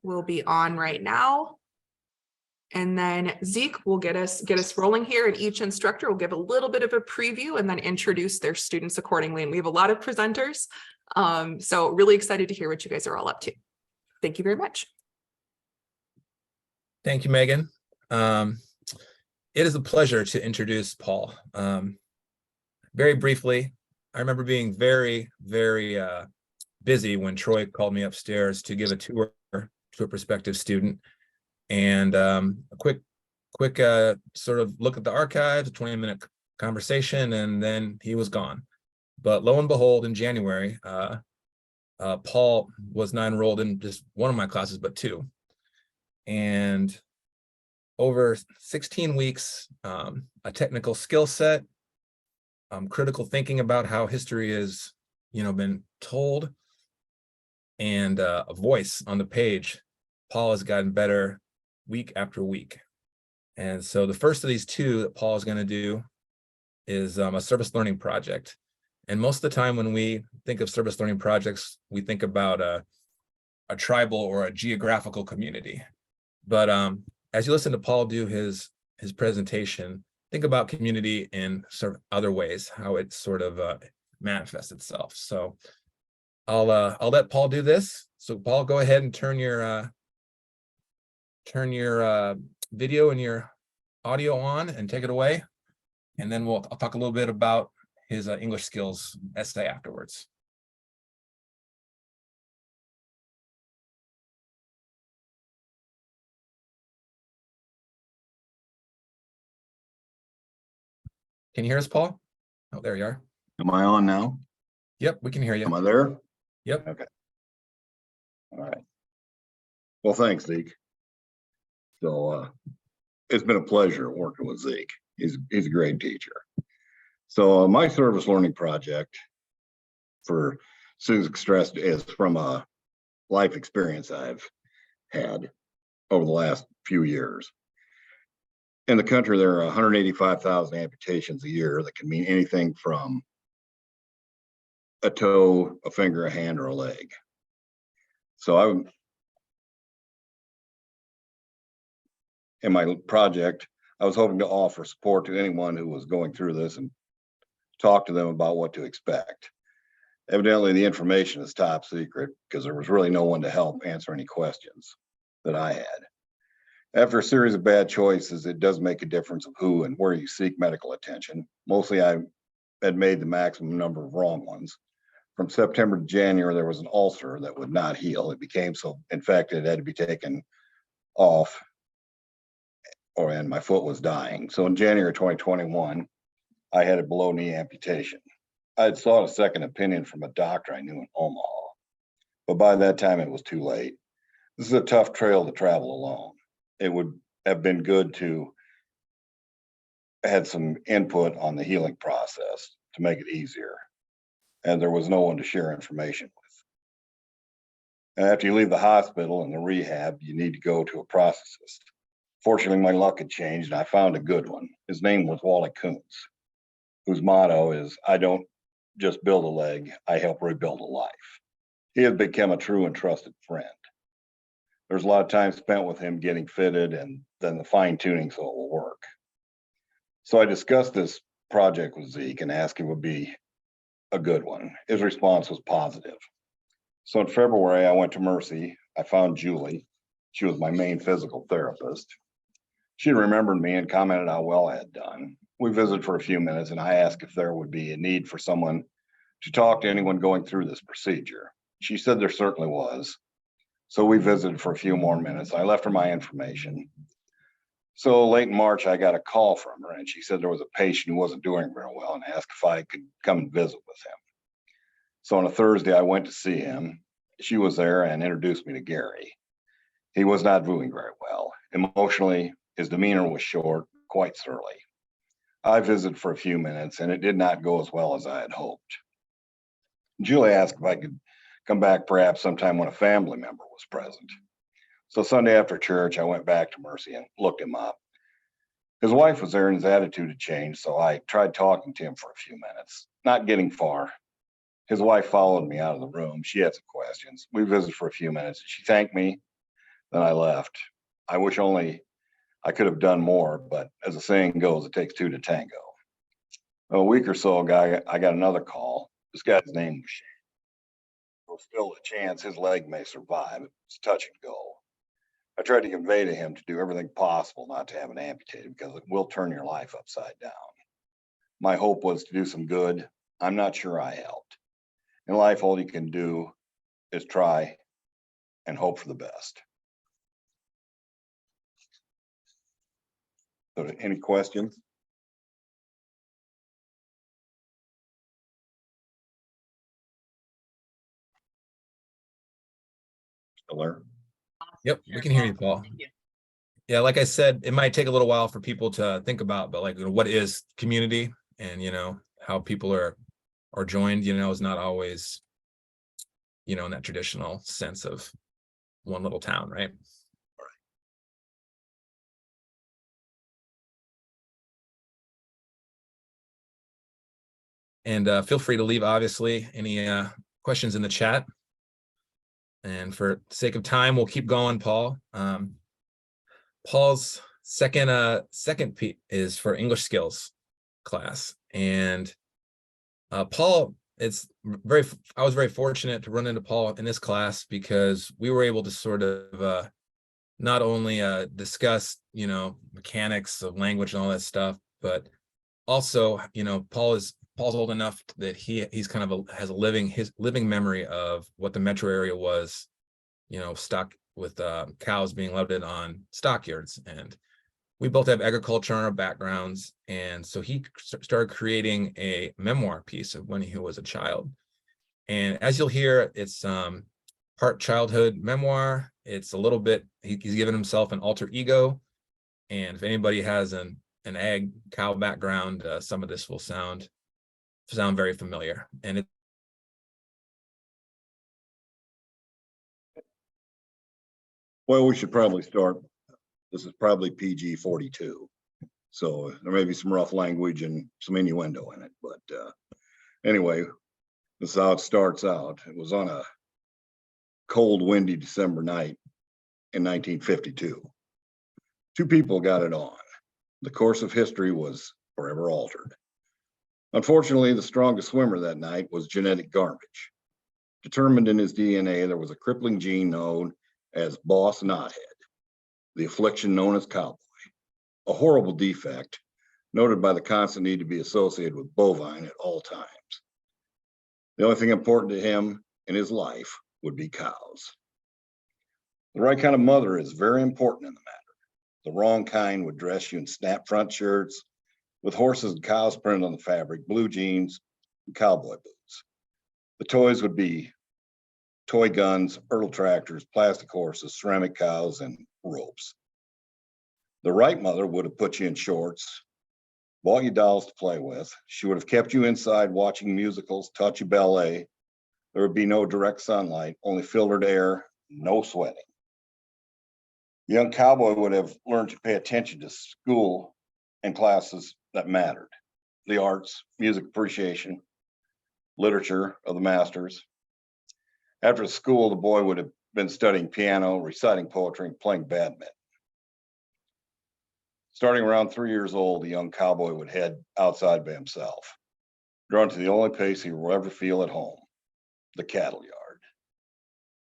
will be on right now. And then Zeke will get us rolling here, and each instructor will give a little bit of a preview and then introduce their students accordingly. And we have a lot of presenters. So really excited to hear what you guys are all up to. Thank you very much. Thank you, Megan. It is a pleasure to introduce Paul. Very briefly, I remember being very, very busy when Troy called me upstairs to give a tour to a prospective student. And a quick sort of look at the archives, a 20-minute conversation, and then he was gone. But lo and behold, in January, Paul was not enrolled in just one of my classes, but two. And over 16 weeks, a technical skill set, critical thinking about how history is, been told, and a voice on the page. Paul has gotten better week after week. And so the first of these two that Paul is going to do is a service learning project. And most of the time when we think of service learning projects, we think about a tribal or a geographical community. But as you listen to Paul do his presentation, think about community in sort of other ways, how it sort of manifests itself. So I'll let Paul do this. So Paul, go ahead and turn your video and your audio on and take it away. And then I'll talk a little bit about his English skills essay afterwards. Can you hear us, Paul? Oh, there you are. Am I on now? Yep, we can hear you. Am I there? Yep. Okay. All right. Well, thanks, Zeke. So it's been a pleasure working with Zeke. He's a great teacher. So my service learning project for students stressed is from a life experience I've had over the last few years. In the country, there are 185,000 amputations a year that can mean anything from a toe, a finger, a hand, or a leg. So in my project, I was hoping to offer support to anyone who was going through this and talk to them about what to expect. Evidently, the information is top secret because there was really no one to help answer any questions that I had. After a series of bad choices, it does make a difference of who and where you seek medical attention. Mostly, I had made the maximum number of wrong ones. From September to January, there was an ulcer that would not heal. It became so infected, it had to be taken off, and my foot was dying. So in January 2021, I had a below knee amputation. I had sought a second opinion from a doctor I knew in Omaha, but by that time it was too late. This is a tough trail to travel alone. It would have been good to have some input on the healing process to make it easier. And there was no one to share information with. And after you leave the hospital and the rehab, you need to go to a processist. Fortunately, my luck had changed and I found a good one. His name was Wally Kuntz, whose motto is, "I don't just build a leg, I help rebuild a life." He had become a true and trusted friend. There's a lot of time spent with him getting fitted and then the fine tuning so it will work. So I discussed this project with Zeke and asked him if it would be a good one. His response was positive. So in February, I went to Mercy. I found Julie. She was my main physical therapist. She remembered me and commented how well I had done. We visited for a few minutes and I asked if there would be a need for someone to talk to anyone going through this procedure. She said there certainly was. So we visited for a few more minutes. I left her my information. So late in March, I got a call from her and she said there was a patient who wasn't doing very well and asked if I could come and visit with him. So on a Thursday, I went to see him. She was there and introduced me to Gary. He was not doing very well. Emotionally, his demeanor was short, quite surly. I visited for a few minutes and it did not go as well as I had hoped. Julie asked if I could come back perhaps sometime when a family member was present. So Sunday after church, I went back to Mercy and looked him up. His wife was there and his attitude had changed, so I tried talking to him for a few minutes, not getting far. His wife followed me out of the room. She had some questions. We visited for a few minutes. She thanked me Then I left. I wish only I could have done more, but as the saying goes, it takes two to tango. A week or so ago, I got another call. This guy's name was Shane. There's still a chance his leg may survive. It's touch and go. I tried to convey to him to do everything possible not to have it amputated because it will turn your life upside down. My hope was to do some good. I'm not sure I helped. In life, all you can do is try and hope for the best. So, any questions? Still there? Yep, we can hear you, Paul. Yeah, like I said, it might take a little while for people to think about, but like, what is community, and how people are joined, is not always, in that traditional sense of one little town, right? And feel free to leave, obviously, any questions in the chat. And for sake of time, we'll keep going, Paul. Paul's second P is for English skills class. And Paul, I was very fortunate to run into Paul in this class because we were able to sort of not only discuss, mechanics of language and all that stuff, but also, Paul's old enough that he's kind of has his living memory of what the metro area was, stock with cows being loaded on stockyards. And we both have agriculture in our backgrounds. And so he started creating a memoir piece of when he was a child. And as you'll hear, it's part childhood memoir. It's a little bit, he's given himself an alter ego. And if anybody has an ag cow background, some of this will sound very familiar. And Well, we should probably start. This is probably PG 42. So there may be some rough language and some innuendo in it. But anyway, this is how it starts out. It was on a cold, windy December night in 1952. Two people got it on. The course of history was forever altered. Unfortunately, the strongest swimmer that night was genetic garbage. Determined in his DNA, there was a crippling gene known as Boss Knothead, the affliction known as cowboy, a horrible defect noted by the constant need to be associated with bovine at all times. The only thing important to him in his life would be cows. The right kind of mother is very important in the matter. The wrong kind would dress you in snap front shirts with horses and cows printed on the fabric, blue jeans, and cowboy boots. The toys would be toy guns, hurdle tractors, plastic horses, ceramic cows, and ropes. The right mother would have put you in shorts, bought you dolls to play with. She would have kept you inside watching musicals, taught you ballet. There would be no direct sunlight, only filtered air, no sweating. The young cowboy would have learned to pay attention to school and classes that mattered. The arts, music appreciation, literature of the masters. After school, the boy would have been studying piano, reciting poetry, and playing badminton. Starting around 3 years old, the young cowboy would head outside by himself, drawn to the only place he will ever feel at home, the cattle yard.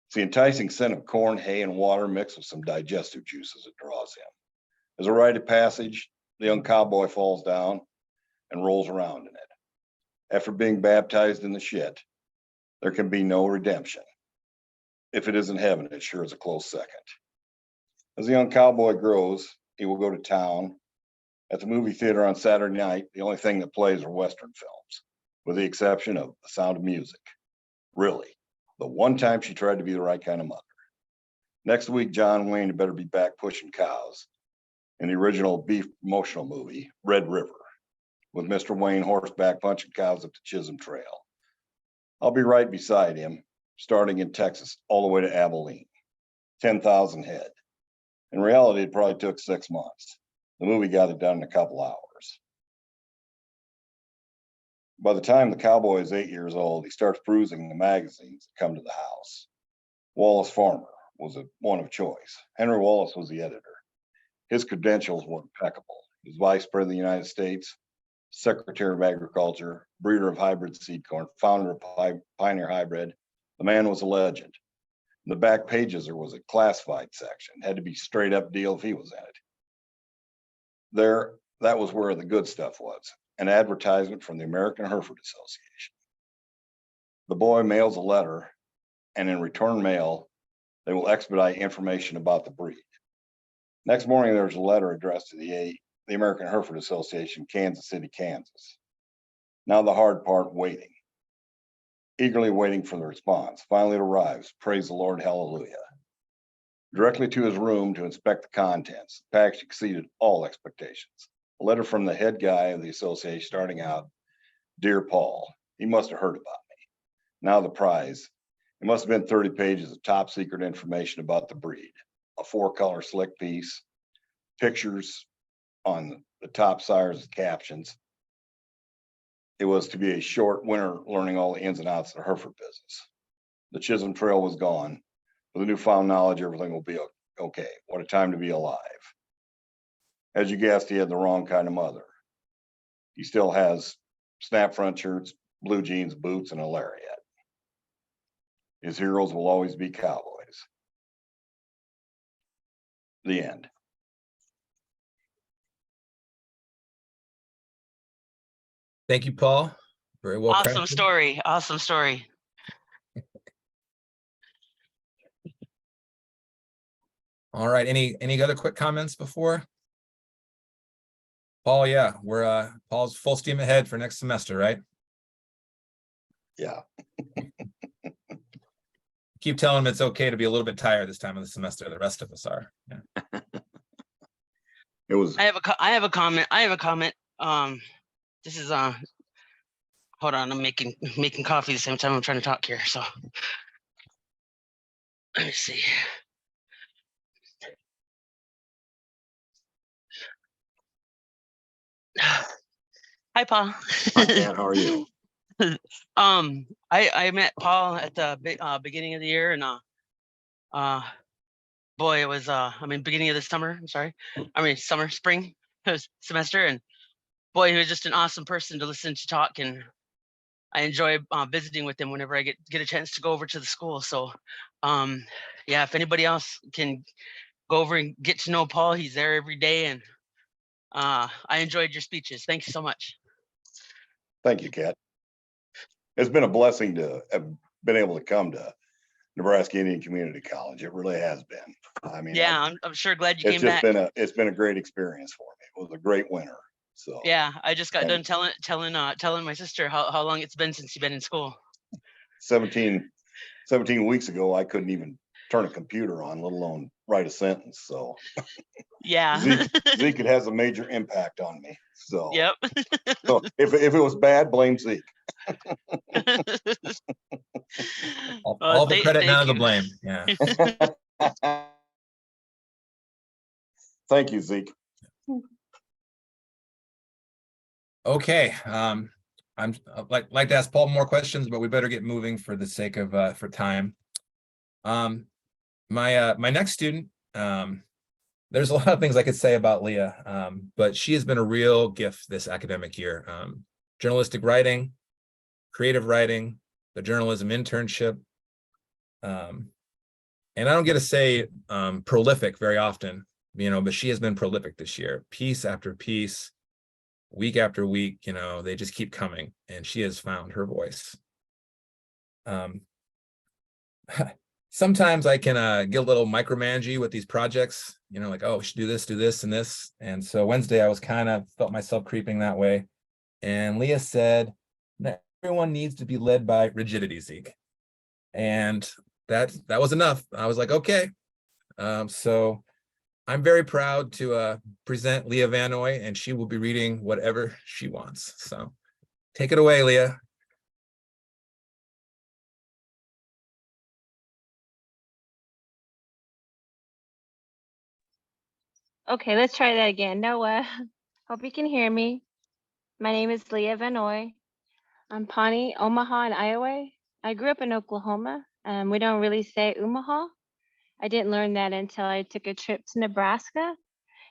It's the enticing scent of corn, hay, and water mixed with some digestive juices that draws him. As a rite of passage, the young cowboy falls down and rolls around in it. After being baptized in the shit, there can be no redemption. If it isn't heaven, it sure is a close second. As the young cowboy grows, he will go to town. At the movie theater on Saturday night, the only thing that plays are Western films, with the exception of The Sound of Music. Really, the one time she tried to be the right kind of mother. Next week, John Wayne had better be back pushing cows in the original beef promotional movie, Red River, with Mr. Wayne horseback punching cows up the Chisholm Trail. I'll be right beside him, starting in Texas all the way to Abilene, 10,000 head. In reality, it probably took 6 months. The movie got it done in a couple hours. By the time the cowboy is 8 years old, he starts perusing the magazines that come to the house. Wallace Farmer was one of choice. Henry Wallace was the editor. His credentials were impeccable. He was Vice President of the United States, Secretary of Agriculture, breeder of hybrid seed corn, founder of Pioneer Hybrid. The man was a legend. In the back pages, there was a classified section. It had to be straight up deal if he was in it. There, that was where the good stuff was. An advertisement from the American Hereford Association. The boy mails a letter, and in return mail, they will expedite information about the breed. Next morning, there's a letter addressed to the American Hereford Association, Kansas City, Kansas. Now the hard part, waiting. Eagerly waiting for the response. Finally it arrives. Praise the Lord, hallelujah. Directly to his room to inspect the contents. The package exceeded all expectations. A letter from the head guy of the association starting out, Dear Paul, he must have heard about me. Now the prize. It must have been 30 pages of top secret information about the breed. A 4-color slick piece, pictures on the top sires, captions. It was to be a short winter learning all the ins and outs of the Hereford business. The Chisholm Trail was gone. With the newfound knowledge, everything will be okay. What a time to be alive. As you guessed, he had the wrong kind of mother. He still has snap front shirts, blue jeans, boots, and a lariat. His heroes will always be cowboys. The end. Thank you, Paul. Very well Awesome crafted. story. Awesome story. All right. Any other quick comments before? Paul, yeah, we're Paul's full steam ahead for next semester, right? Yeah. Keep telling him it's okay to be a little bit tired this time of the semester. The rest of us are. Yeah. It was. I have a comment. This is hold on, I'm making coffee at the same time I'm trying to talk here. So let me see. Hi, Paul. Hi, Kat, how are you? I met Paul at the beginning of the year, and boy, it was beginning of the summer. I'm sorry, spring semester, and boy, he was just an awesome person to listen to talk, and I enjoy visiting with him whenever I get a chance to go over to the school. So, yeah, if anybody else can go over and get to know Paul, he's there every day, and I enjoyed your speeches. Thank you so much. Thank you, Kat. It's been a blessing to have been able to come to Nebraska Indian Community College. It really has been. I mean, Yeah, I'm sure glad you came back. It's been a great experience for me. It was a great winter. So yeah, I just got and done telling my sister how long it's been since you've been in school. 17 weeks ago, I couldn't even turn a computer on, let alone write a sentence. So Yeah. Zeke it has a major impact on me. So Yep. so if it was bad, blame Zeke. All the credit, none of the you. blame. Yeah. Thank you, Zeke. Okay. I'd like to ask Paul more questions, but we better get moving for the sake of for time. My next student, there's a lot of things I could say about Leah, but she has been a real gift this academic year. Journalistic writing, creative writing, the journalism internship. And I don't get to say prolific very often, but she has been prolific this year. Piece after piece, week after week, they just keep coming, and she has found her voice. Sometimes I can get a little micromanagey with these projects, like, oh, we should do this, and this. And so Wednesday, I was felt myself creeping that way. And Leah said that everyone needs to be led by rigidity, Zeke. And that was enough. I was like, okay. So I'm very proud to present Leah Vanoy, and she will be reading whatever she wants. So take it away, Leah. Okay, let's try that again. Noah, hope you can hear me. My name is Leah Vanoy. I'm Pawnee, Omaha, and Iowa. I grew up in Oklahoma. We don't really say Omaha. I didn't learn that until I took a trip to Nebraska,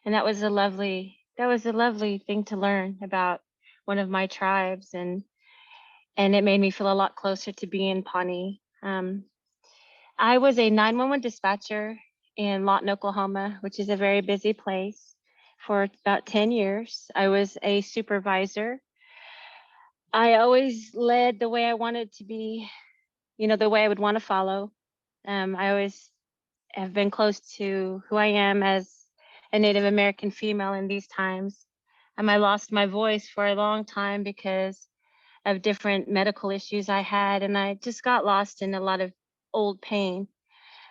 and that was a lovely thing to learn about one of my tribes, and it made me feel a lot closer to being Pawnee. I was a 911 dispatcher in Lawton, Oklahoma, which is a very busy place, for about 10 years. I was a supervisor. I always led the way I wanted to be, the way I would want to follow. I always have been close to who I am as a Native American female in these times. I lost my voice for a long time because of different medical issues I had, and I just got lost in a lot of old pain.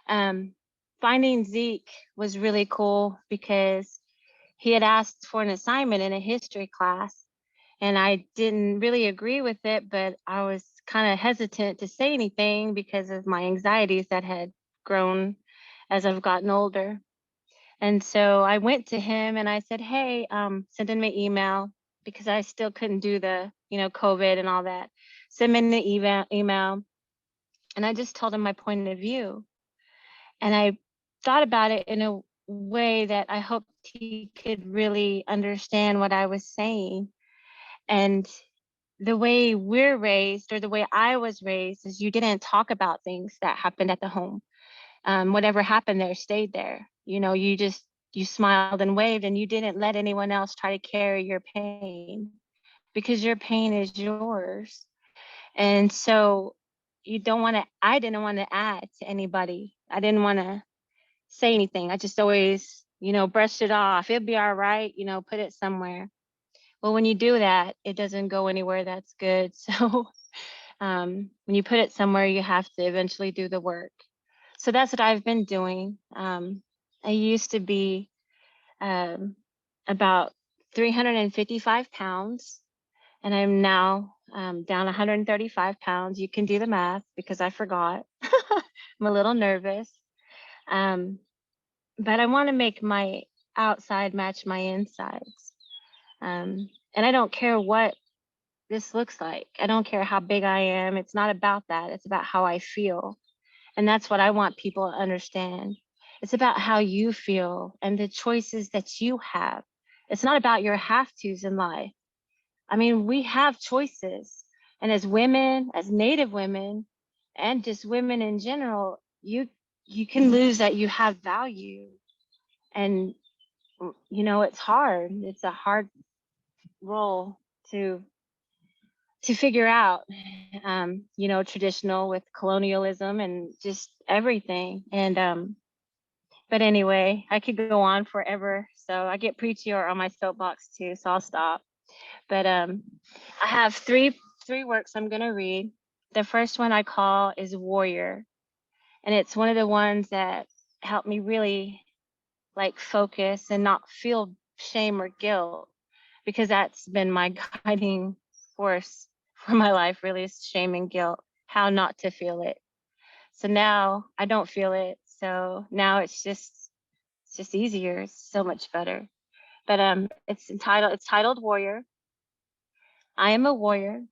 Finding Zeke was really cool because he had asked for an assignment in a history class, and I didn't really agree with it, but I was kind of hesitant to say anything because of my anxieties that had grown as I've gotten older. And so I went to him and I said, hey, send him an email because I still couldn't do the, COVID and all that. Send him an email. And I just told him my point of view. And I thought about it in a way that I hoped he could really understand what I was saying. And the way we're raised, or the way I was raised, is you didn't talk about things that happened at the home. Whatever happened there stayed there. You smiled and waved, and you didn't let anyone else try to carry your pain, because your pain is yours. And so I didn't want to add to anybody. I didn't want to say anything. I just always, brushed it off. It'll be all right, put it somewhere. Well, when you do that, it doesn't go anywhere that's good. So when you put it somewhere, you have to eventually do the work. So that's what I've been doing. I used to be about 355 pounds, and I'm now down 135 pounds. You can do the math because I forgot. I'm a little nervous. But I want to make my outside match my insides. And I don't care what this looks like. I don't care how big I am. It's not about that. It's about how I feel. And that's what I want people to understand. It's about how you feel and the choices that you have. It's not about your have-tos in life. I mean, we have choices. And as women, as Native women, and just women in general, you can lose that you have value. And, it's hard. It's a hard role to figure out, traditional with colonialism and just everything. And but anyway, I could go on forever. So I get preachy or on my soapbox too, so I'll stop. But I have three works I'm gonna read. The first one I call is Warrior. And it's one of the ones that helped me really focus and not feel shame or guilt, because that's been my guiding force for my life, really, is shame and guilt, how not to feel it. So now I don't feel it. So now it's just easier. It's so much better. But it's titled Warrior. I am a warrior.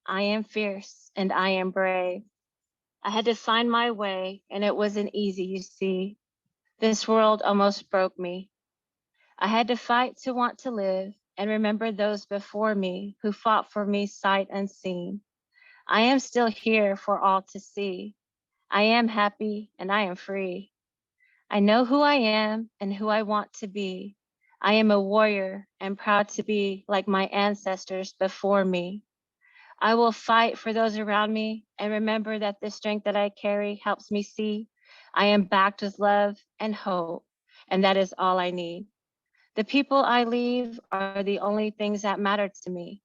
I am fierce and I am brave. I had to find my way, and it wasn't easy, you see. This world almost broke me. I had to fight to want to live and remember those before me who fought for me sight unseen. I am still here for all to see. I am happy and I am free. I know who I am and who I want to be. I am a warrior and proud to be like my ancestors before me. I will fight for those around me and remember that the strength that I carry helps me see I am backed with love and hope, and that is all I need. The people I leave are the only things that matter to me,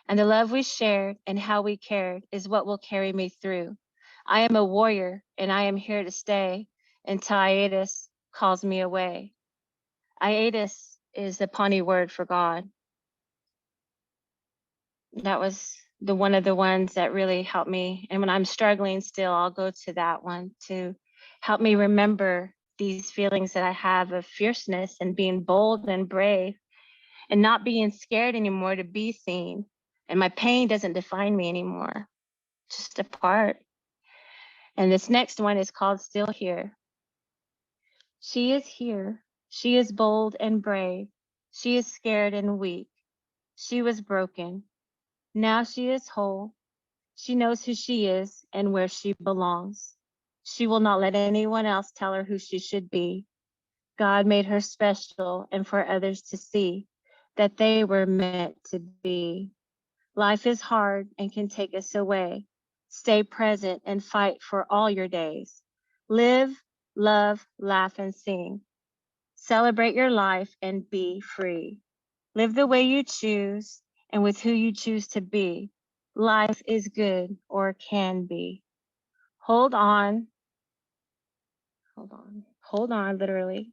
and the love we shared and how we cared is what will carry me through. I am a warrior, and I am here to stay until hiatus calls me away. Hiatus is the Pawnee word for God. That was one of the ones that really helped me. And when I'm struggling still, I'll go to that one to help me remember these feelings that I have of fierceness and being bold and brave and not being scared anymore to be seen. And my pain doesn't define me anymore, just a part. And this next one is called Still Here. She is here. She is bold and brave. She is scared and weak. She was broken. Now she is whole. She knows who she is and where she belongs. She will not let anyone else tell her who she should be. God made her special and for others to see that they were meant to be. Life is hard and can take us away. Stay present and fight for all your days. Live, love, laugh, and sing. Celebrate your life and be free. Live the way you choose and with who you choose to be. Life is good or can be. Hold on, literally.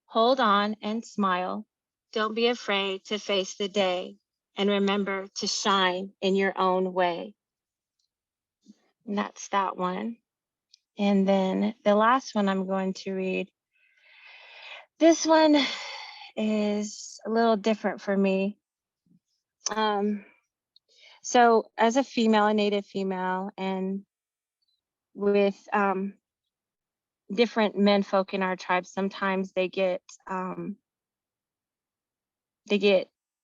Hold on and smile. Don't be afraid to face the day and remember to shine in your own way. And that's that one. And then the last one I'm going to read. This one is a little different for me. So as a female, a Native female, and with different men folk in our tribe, sometimes they get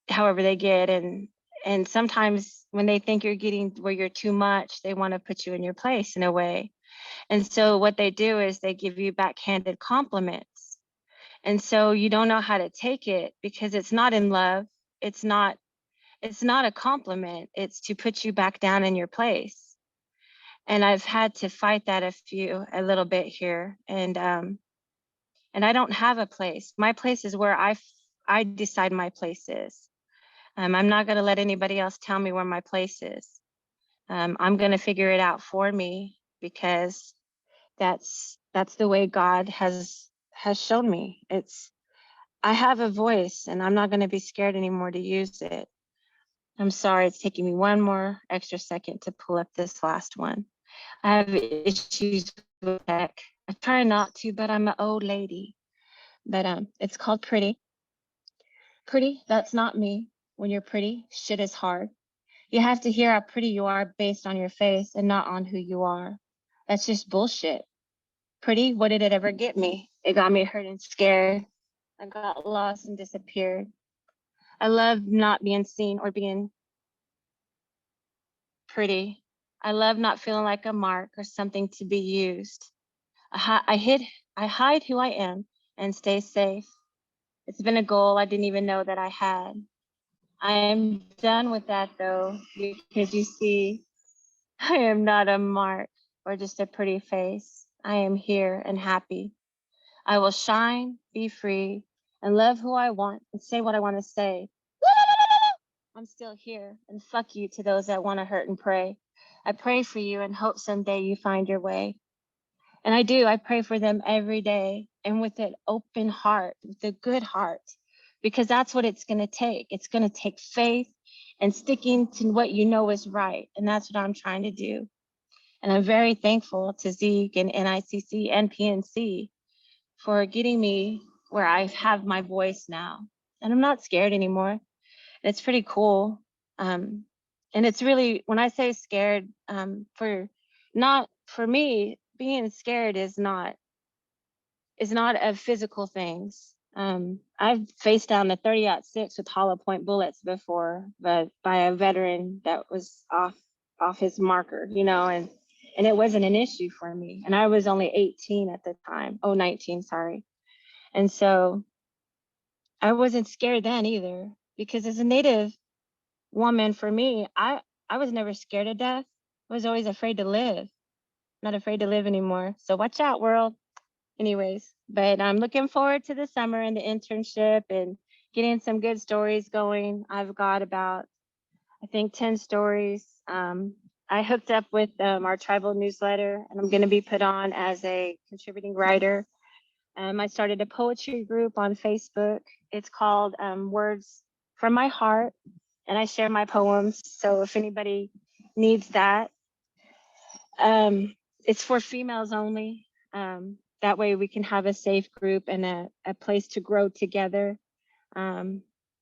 however they get, and sometimes when they think you're getting where you're too much, they want to put you in your place in a way. And so what they do is they give you backhanded compliments. And so you don't know how to take it because it's not in love. It's not a compliment. It's to put you back down in your place. And I've had to fight that a little bit here. And I don't have a place. My place is where I decide my place is. I'm not going to let anybody else tell me where my place is. I'm going to figure it out for me because that's the way God has shown me. I have a voice and I'm not going to be scared anymore to use it. I'm sorry, it's taking me one more extra second to pull up this last one. I have issues with tech. I try not to, but I'm an old lady. But it's called Pretty. Pretty, that's not me. When you're pretty, shit is hard. You have to hear how pretty you are based on your face and not on who you are. That's just bullshit. Pretty, what did it ever get me? It got me hurt and scared. I got lost and disappeared. I love not being seen or being pretty. I love not feeling like a mark or something to be used. I hide who I am and stay safe. It's been a goal I didn't even know that I had. I am done with that though, because you see, I am not a mark or just a pretty face. I am here and happy. I will shine, be free, and love who I want and say what I want to say. I'm still here, and fuck you to those that want to hurt and pray. I pray for you and hope someday you find your way. And I do, I pray for them every day and with an open heart, with a good heart, because that's what it's going to take. It's going to take faith and sticking to what you know is right. And that's what I'm trying to do. And I'm very thankful to Zeke and NICC and PNC for getting me where I have my voice now. And I'm not scared anymore. And it's pretty cool. And it's really, when I say scared, for me, being scared is not of physical things. I've faced down a 30-06 with hollow point bullets before, but by a veteran that was off his marker, and it wasn't an issue for me. And I was only 18 at the time. 19, sorry. And so I wasn't scared then either, because as a Native woman, for me, I was never scared of death. I was always afraid to live. Not afraid to live anymore. So watch out, world. Anyways, but I'm looking forward to the summer and the internship and getting some good stories going. I've got about, I think, 10 stories. I hooked up with our tribal newsletter, and I'm going to be put on as a contributing writer. I started a poetry group on Facebook. It's called Words from My Heart, and I share my poems. So if anybody needs that, it's for females only. That way we can have a safe group and a place to grow together. I'm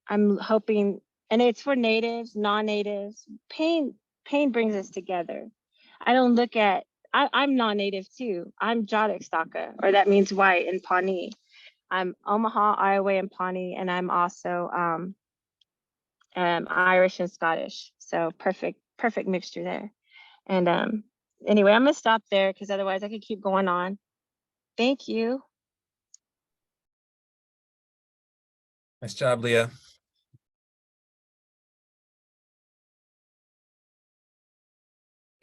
hoping, and it's for natives, non-natives. Pain brings us together. I don't look at I'm non-native too. I'm Jadextaka, or that means white in Pawnee. I'm Omaha, Iowa, and Pawnee, and I'm also Irish and Scottish. So perfect mixture there. And anyway, I'm gonna stop there because otherwise I could keep going on. Thank you. Nice job, Leah.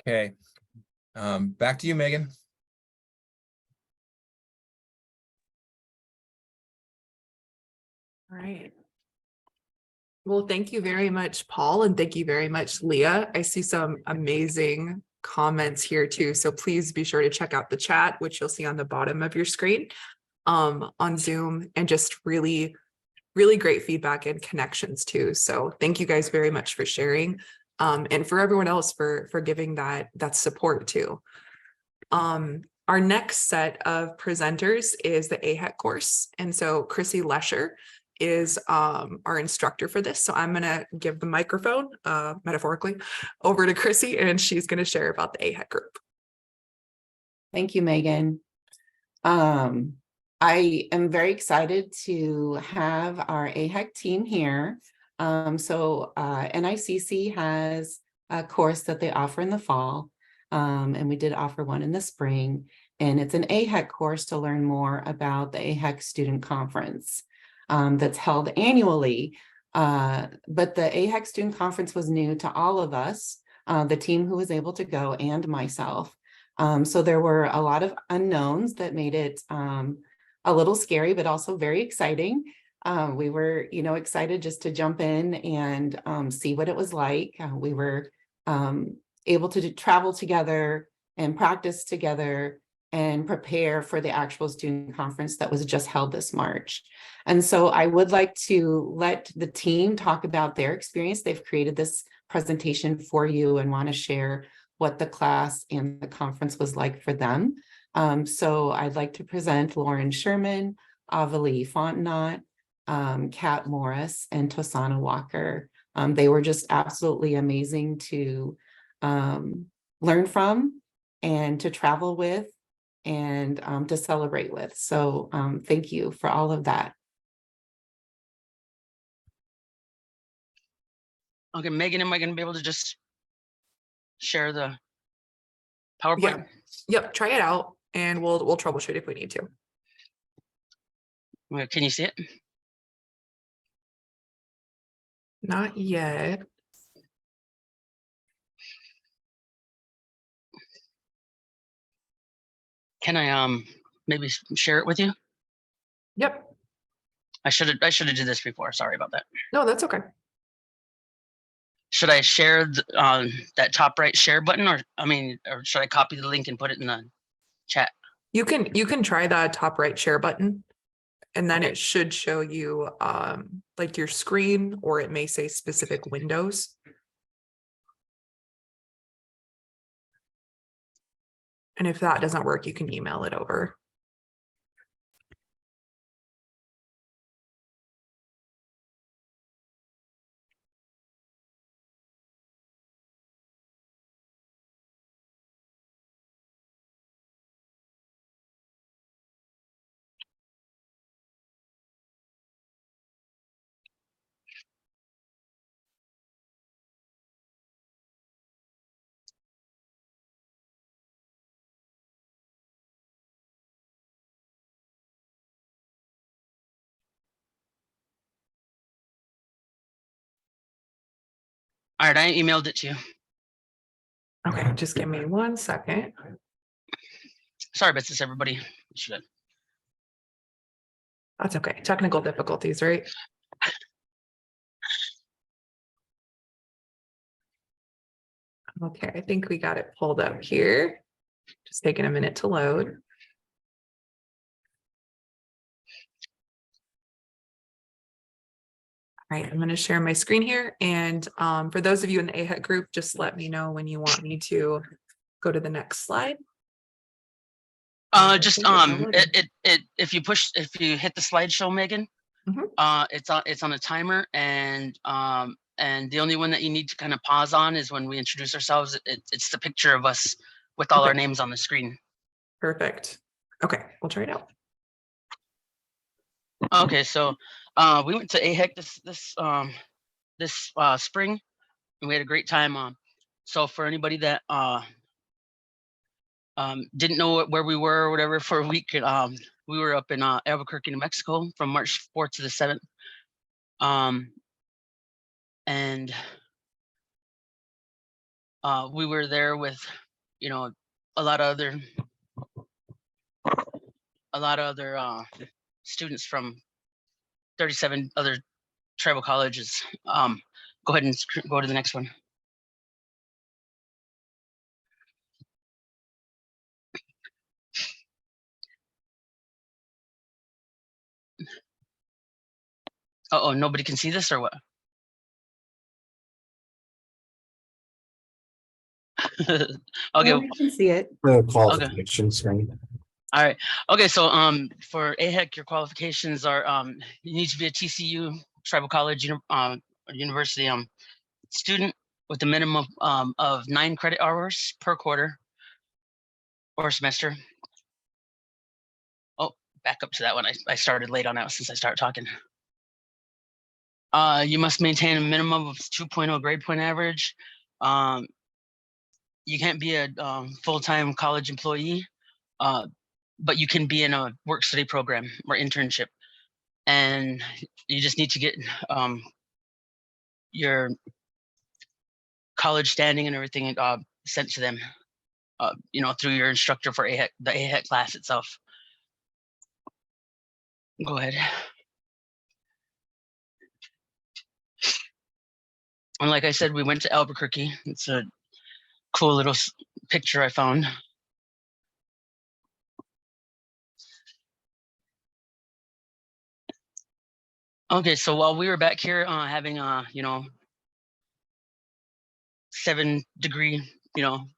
Okay. Back to you, Megan. All right. Well, thank you very much, Paul, and thank you very much, Leah. I see some amazing comments here too. So please be sure to check out the chat, which you'll see on the bottom of your screen on Zoom, and just really great feedback and connections too. So thank you guys very much for sharing. And for everyone else for giving that support too. Our next set of presenters is the AHEC course. And so Chrissy Lesher is our instructor for this. So I'm gonna give the microphone, metaphorically, over to Chrissy, and she's gonna share about the AHEC group. Thank you, Megan. I am very excited to have our AHEC team here. NICC has a course that they offer in the fall, and we did offer one in the spring, and it's an AHEC course to learn more about the AHEC Student Conference that's held annually. But the AHEC Student Conference was new to all of us, the team who was able to go, and myself. So there were a lot of unknowns that made it a little scary, but also very exciting. We were, excited just to jump in and see what it was like. We were able to travel together and practice together and prepare for the actual student conference that was just held this March. And so I would like to let the team talk about their experience. They've created this presentation for you and want to share what the class and the conference was like for them. So I'd like to present Lauren Sherman, Avalie Fontenot, Kat Morris, and Tosana Walker. They were just absolutely amazing to learn from and to travel with and to celebrate with. So thank you for all of that. Okay, Megan, am I going to be able to just share the PowerPoint? Yep, try it out, and we'll troubleshoot if we need to. Can you see it? Not yet. Can I maybe share it with you? Yep. I should have did this before. Sorry about that. No, that's okay. Should I share that top right share button, or should I copy the link and put it in the chat? You can try the top right share button, and then it should show you like your screen, or it may say specific windows. And if that doesn't work, you can email it over. All right, I emailed it to you. Okay, just give me 1 second. Sorry about this, everybody. Should. That's okay. Technical difficulties, right? Okay, I think we got it pulled up here. Just taking a minute to load. All right, I'm going to share my screen here. And for those of you in the AHEC group, just let me know when you want me to go to the next slide. If you hit the slideshow, Megan, it's on a timer, and the only one that you need to kind of pause on is when we introduce ourselves. It's the picture of us with all our Okay. names on the screen. Perfect. Okay, we'll try it out. Okay, so we went to AHEC this spring, and we had a great time. So for anybody that didn't know where we were or whatever for a week, we were up in Albuquerque, New Mexico, from March 4th to the 7th. And we were there with, you know, a lot of other students from 37 other tribal colleges. Go ahead and go to the next one. Oh, nobody can see this or what? Okay. Well, we can see it. The qualification screen. All right. Okay. So for AHEC, your qualifications are you need to be a TCU tribal college university student with a minimum of 9 credit hours per quarter or semester. Oh, back up to that one. I started late on that since I started talking. You must maintain a minimum of 2.0 grade point average. You can't be a full-time college employee, but you can be in a work-study program or internship. And you just need to get your college standing and everything sent to them, you know, through your instructor for AHEC, the AHEC class itself. Go ahead. And like I said, we went to Albuquerque. It's a cool little picture I found. Okay, so while we were back here having you know, 7-degree, you know,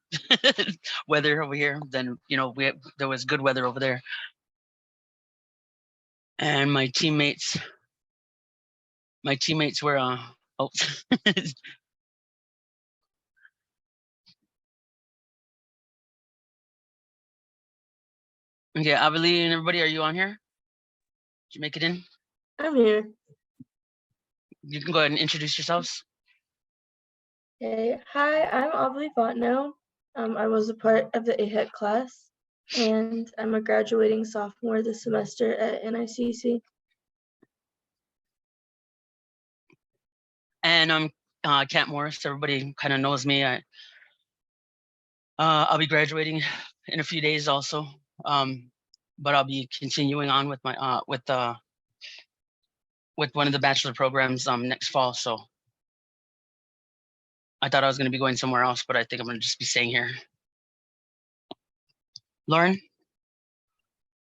weather over here, then you know there was good weather over there. And my teammates were oh. Okay, Abelie and everybody, are you on here? Did you make it in? I'm here. You can go ahead and introduce yourselves. Hey, hi, I'm Audley Fontenot. I was a part of the AHEC class, and I'm a graduating sophomore this semester at NICC. And I'm Kat Morris. Everybody kind of knows me. I'll be graduating in a few days also, but I'll be continuing on with my with one of the bachelor programs next fall. So I thought I was going to be going somewhere else, but I think I'm going to just be staying here. Lauren?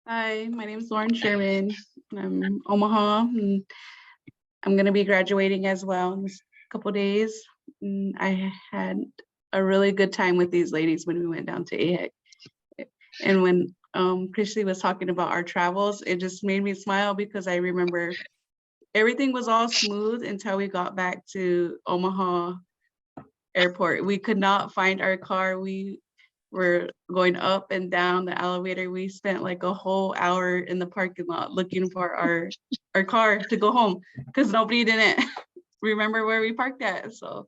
Hi, my name is Lauren Sherman. I'm Omaha, and I'm going to be graduating as well in this couple days. And I had a really good time with these ladies when we went down to AHEC. And when Christy was talking about our travels, it just made me smile because I remember everything was all smooth until we got back to Omaha Airport. We could not find our car. We were going up and down the elevator. We spent like a whole hour in the parking lot looking for our car to go home because nobody didn't remember where we parked at. So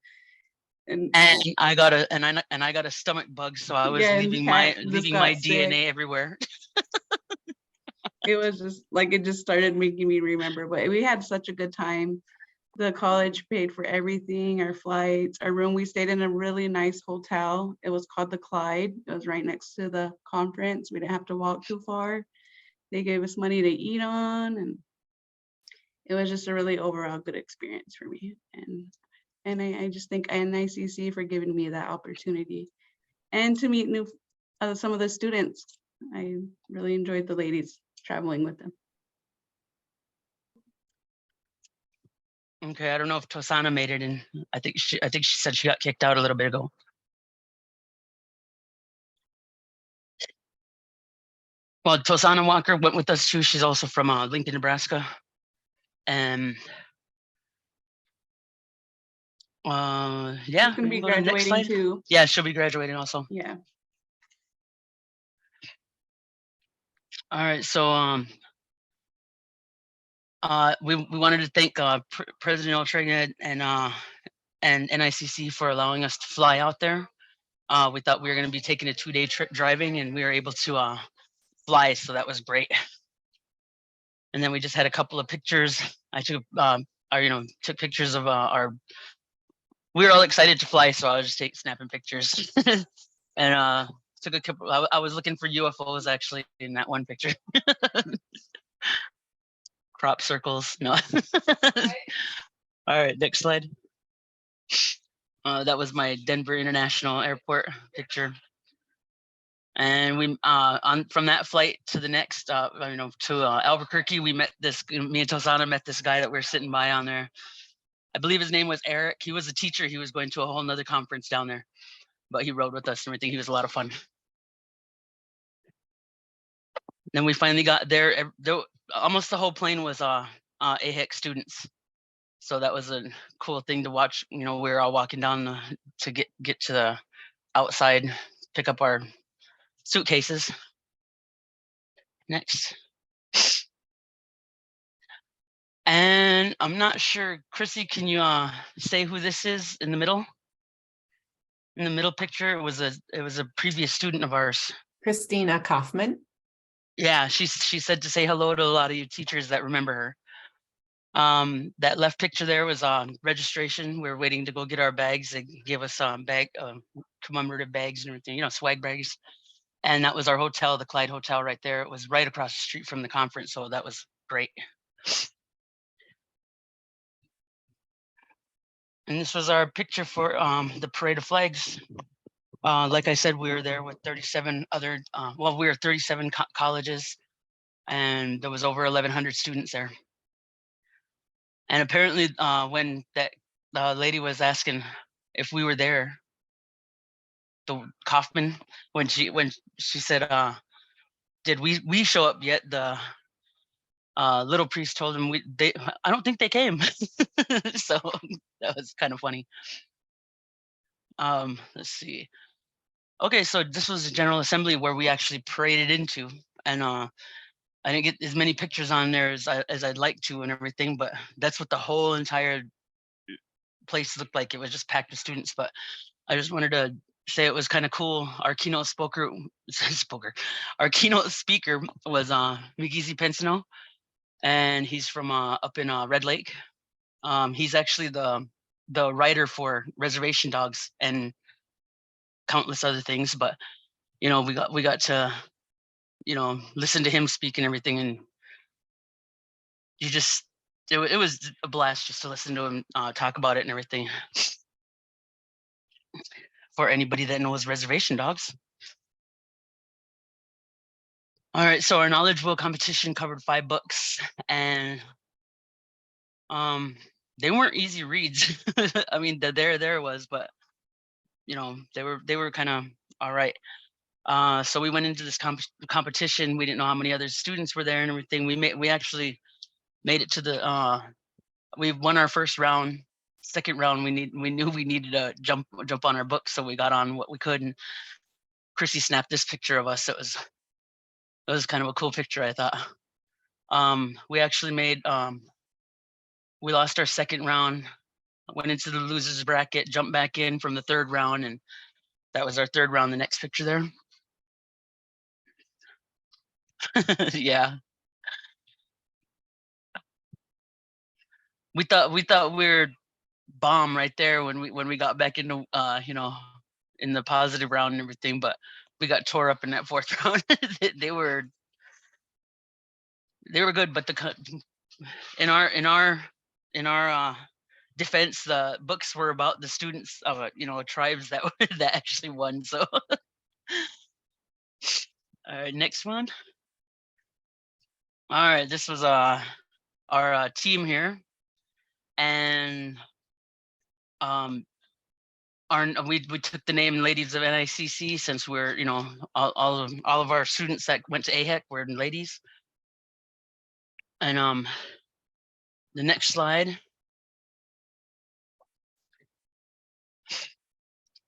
and I got a stomach bug, so I was yeah, leaving my sick. DNA everywhere. It was just like it just started making me remember, but we had such a good time. The college paid for everything, our flights, our room. We stayed in a really nice hotel. It was called the Clyde. It was right next to the conference. We didn't have to walk too far. They gave us money to eat on, and it was just a really overall good experience for me. And I just thank NICC for giving me that opportunity and to meet new some of the students. I really enjoyed the ladies traveling with them. Okay, I don't know if Tosana made it in. I think she said she got kicked out a little bit ago. Well, Tosana Walker went with us too. She's also from Lincoln, Nebraska. And yeah, She's gonna be go to the next graduating slide. too. Yeah, she'll be graduating also. Yeah. All right, so we wanted to thank President Oltrega and NICC for allowing us to fly out there. We thought we were going to be taking a 2-day trip driving, and we were able to fly, so that was great. And then we just had a couple of pictures. I took took pictures of our. We were all excited to fly, so I was just snapping pictures. And took a couple. I was looking for UFOs actually in that one picture. Crop circles. No. All right, next slide. That was my Denver International Airport picture. And we from that flight to the next, to Albuquerque, we met me and Tosana met this guy that we were sitting by on there. I believe his name was Eric. He was a teacher. He was going to a whole nother conference down there, but he rode with us and everything. He was a lot of fun. Then we finally got there. Almost the whole plane was AHEC students. So that was a cool thing to watch. We were all walking down to get to the outside, pick up our suitcases. Next. And I'm not sure, Chrissy, can you say who this is in the middle? In the middle picture, it was a previous student of ours. Christina Kaufman. Yeah, she said to say hello to a lot of you teachers that remember her. That left picture there was registration. We were waiting to go get our bags. They gave us commemorative bags and everything, swag bags. And that was our hotel, the Clyde Hotel right there. It was right across the street from the conference, so that was great. And this was our picture for the Parade of Flags. Like I said, we were there with 37 other, we were 37 colleges, and there was over 1,100 students there. And apparently when that lady was asking if we were there, the Kaufman, when she said, did we show up yet? The little priest told him I don't think they came. So that was kind of funny. Let's see. Okay, so this was the General Assembly where we actually paraded into, and I didn't get as many pictures on there as I'd like to and everything, but that's what the whole entire place looked like. It was just packed with students. But I just wanted to say it was kind of cool. Our keynote speaker was Migizi Pensino, and he's from up in Red Lake. He's actually the writer for Reservation Dogs and countless other things. But we got to listen to him speak and everything, and it was a blast just to listen to him talk about it and everything. For anybody that knows Reservation Dogs. All right, so our Knowledge Wheel competition covered 5 books, and they weren't easy reads. I mean, there was, but they were kind of all right. So we went into this competition. We didn't know how many other students were there and everything. We actually made it to the we won our first round. Second round, we knew we needed to jump on our books, so we got on what we could. And Chrissy snapped this picture of us. It was kind of a cool picture, I thought. We actually made we lost our second round, went into the losers bracket, jumped back in from the third round, and that was our third round. The next picture there. Yeah. We thought we were bomb right there when we got back into in the positive round and everything, but we got tore up in that fourth round. they were good, but in our defense, the books were about the students of tribes that that actually won. So all right, next one. All right, this was our team here, and we took the name Ladies of NICC since we're all of our students that went to AHEC were ladies. And the next slide.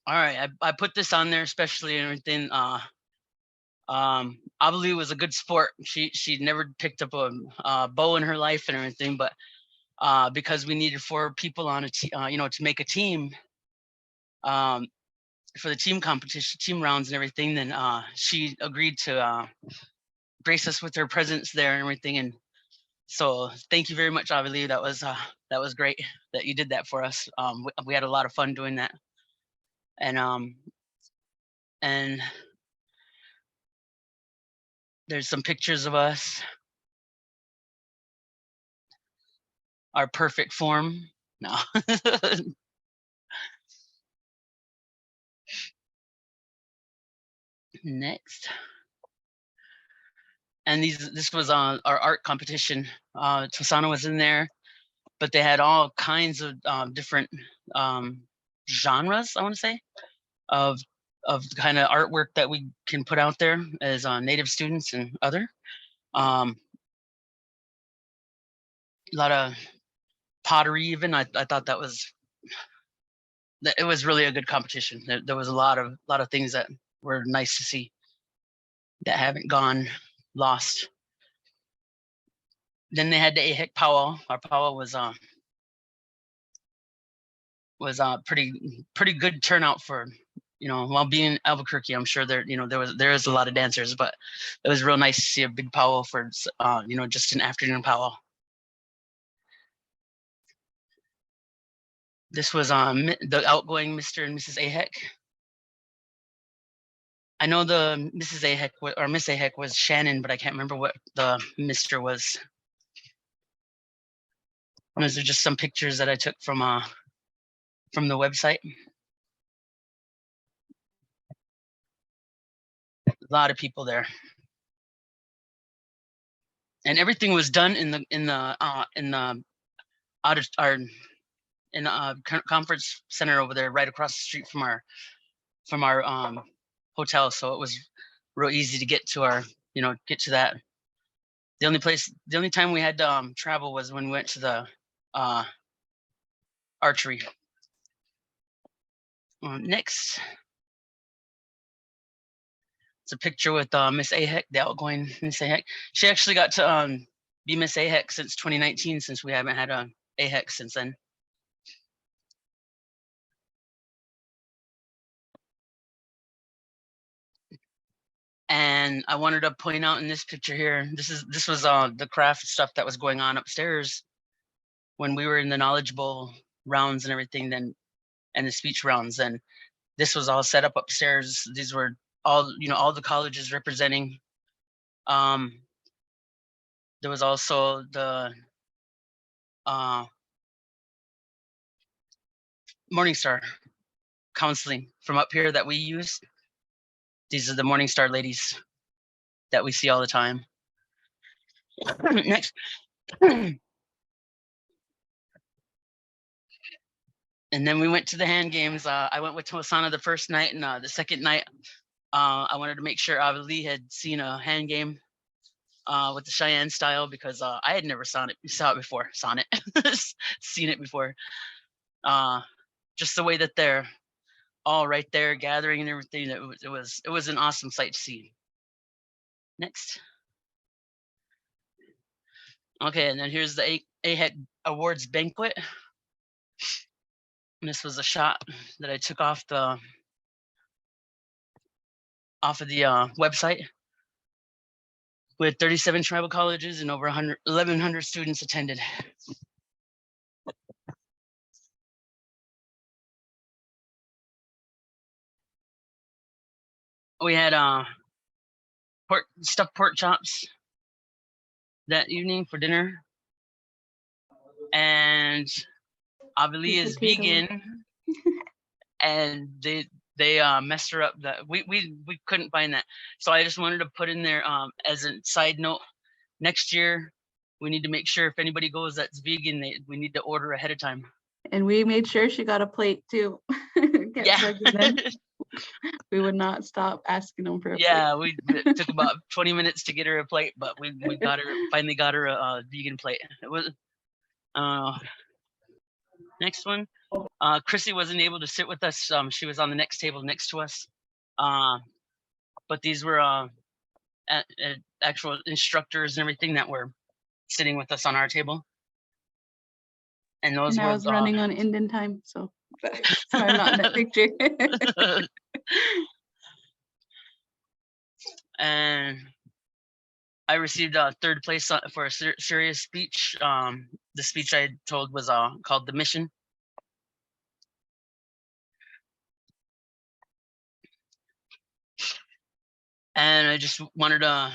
All right, I put this on there especially and everything Abelie was a good sport. She never picked up a bow in her life and everything, but because we needed 4 people on a you know, to make a team for the team competition, team rounds and everything, then she agreed to grace us with her presence there and everything. And so thank you very much, Abelie. That was great that you did that for us. We had a lot of fun doing that. And there's some pictures of us. Our perfect form. No. Next. And this was our art competition. Tosana was in there, but they had all kinds of different genres, I want to say, of kind of artwork that we can put out there as Native students and other. A lot of pottery even. I thought that it was really a good competition. There was a lot of things that were nice to see that haven't gone lost. Then they had the AHEC powwow. Our powwow was pretty good turnout for, you know, while being in Albuquerque. I'm sure there is a lot of dancers, but it was real nice to see a big powwow for you know, just an afternoon powwow. This was the outgoing Mr. and Mrs. AHEC. I know the Mrs. AHEC or Miss AHEC was Shannon, but I can't remember what the Mr. was. And those are just some pictures that I took from the website. A lot of people there, and everything was done in the conference center over there, right across the street from our hotel. So it was real easy to get to get to that. The only time we had to travel was when we went to the archery. Next. It's a picture with Miss AHEC, the outgoing Miss AHEC. She actually got to be Miss AHEC since 2019, since we haven't had a AHEC since then. And I wanted to point out in this picture here, this was the craft stuff that was going on upstairs when we were in the knowledgeable rounds and everything, then and the speech rounds. And this was all set up upstairs. These were all the colleges representing. There was also the Morningstar counseling from up here that we use. These are the Morningstar ladies that we see all the time. Next. And then we went to the hand games. I went with Tosana the first night, and the second night, I wanted to make sure Abelie had seen a hand game with the Cheyenne style, because I had never seen it before. Seen it before. Just the way that they're all right there gathering and everything. It was an awesome sight to see. Next. Okay, and then here's the AHEC Awards banquet. And this was a shot that I took off of the website, with 37 tribal colleges and over 1,100 students attended. We had stuffed pork chops that evening for dinner, and Abelie is vegan, and they messed her up. That we couldn't find that, so I just wanted to put in there as a side note. Next year, we need to make sure if anybody goes that's vegan, we need to order ahead of time. And we made sure she got a plate too. Yeah. We would not stop asking them for a plate. Yeah, it took about 20 minutes to get her a plate, but we finally got her a vegan plate. It was next one. Chrissy wasn't able to sit with us. She was on the next table next to us. But these were actual instructors and everything that were sitting with us on our table. And those And I were was running on Indian time, so I'm not in that picture. and I received a third place for a serious speech. The speech I told was called The Mission. And I just wanted to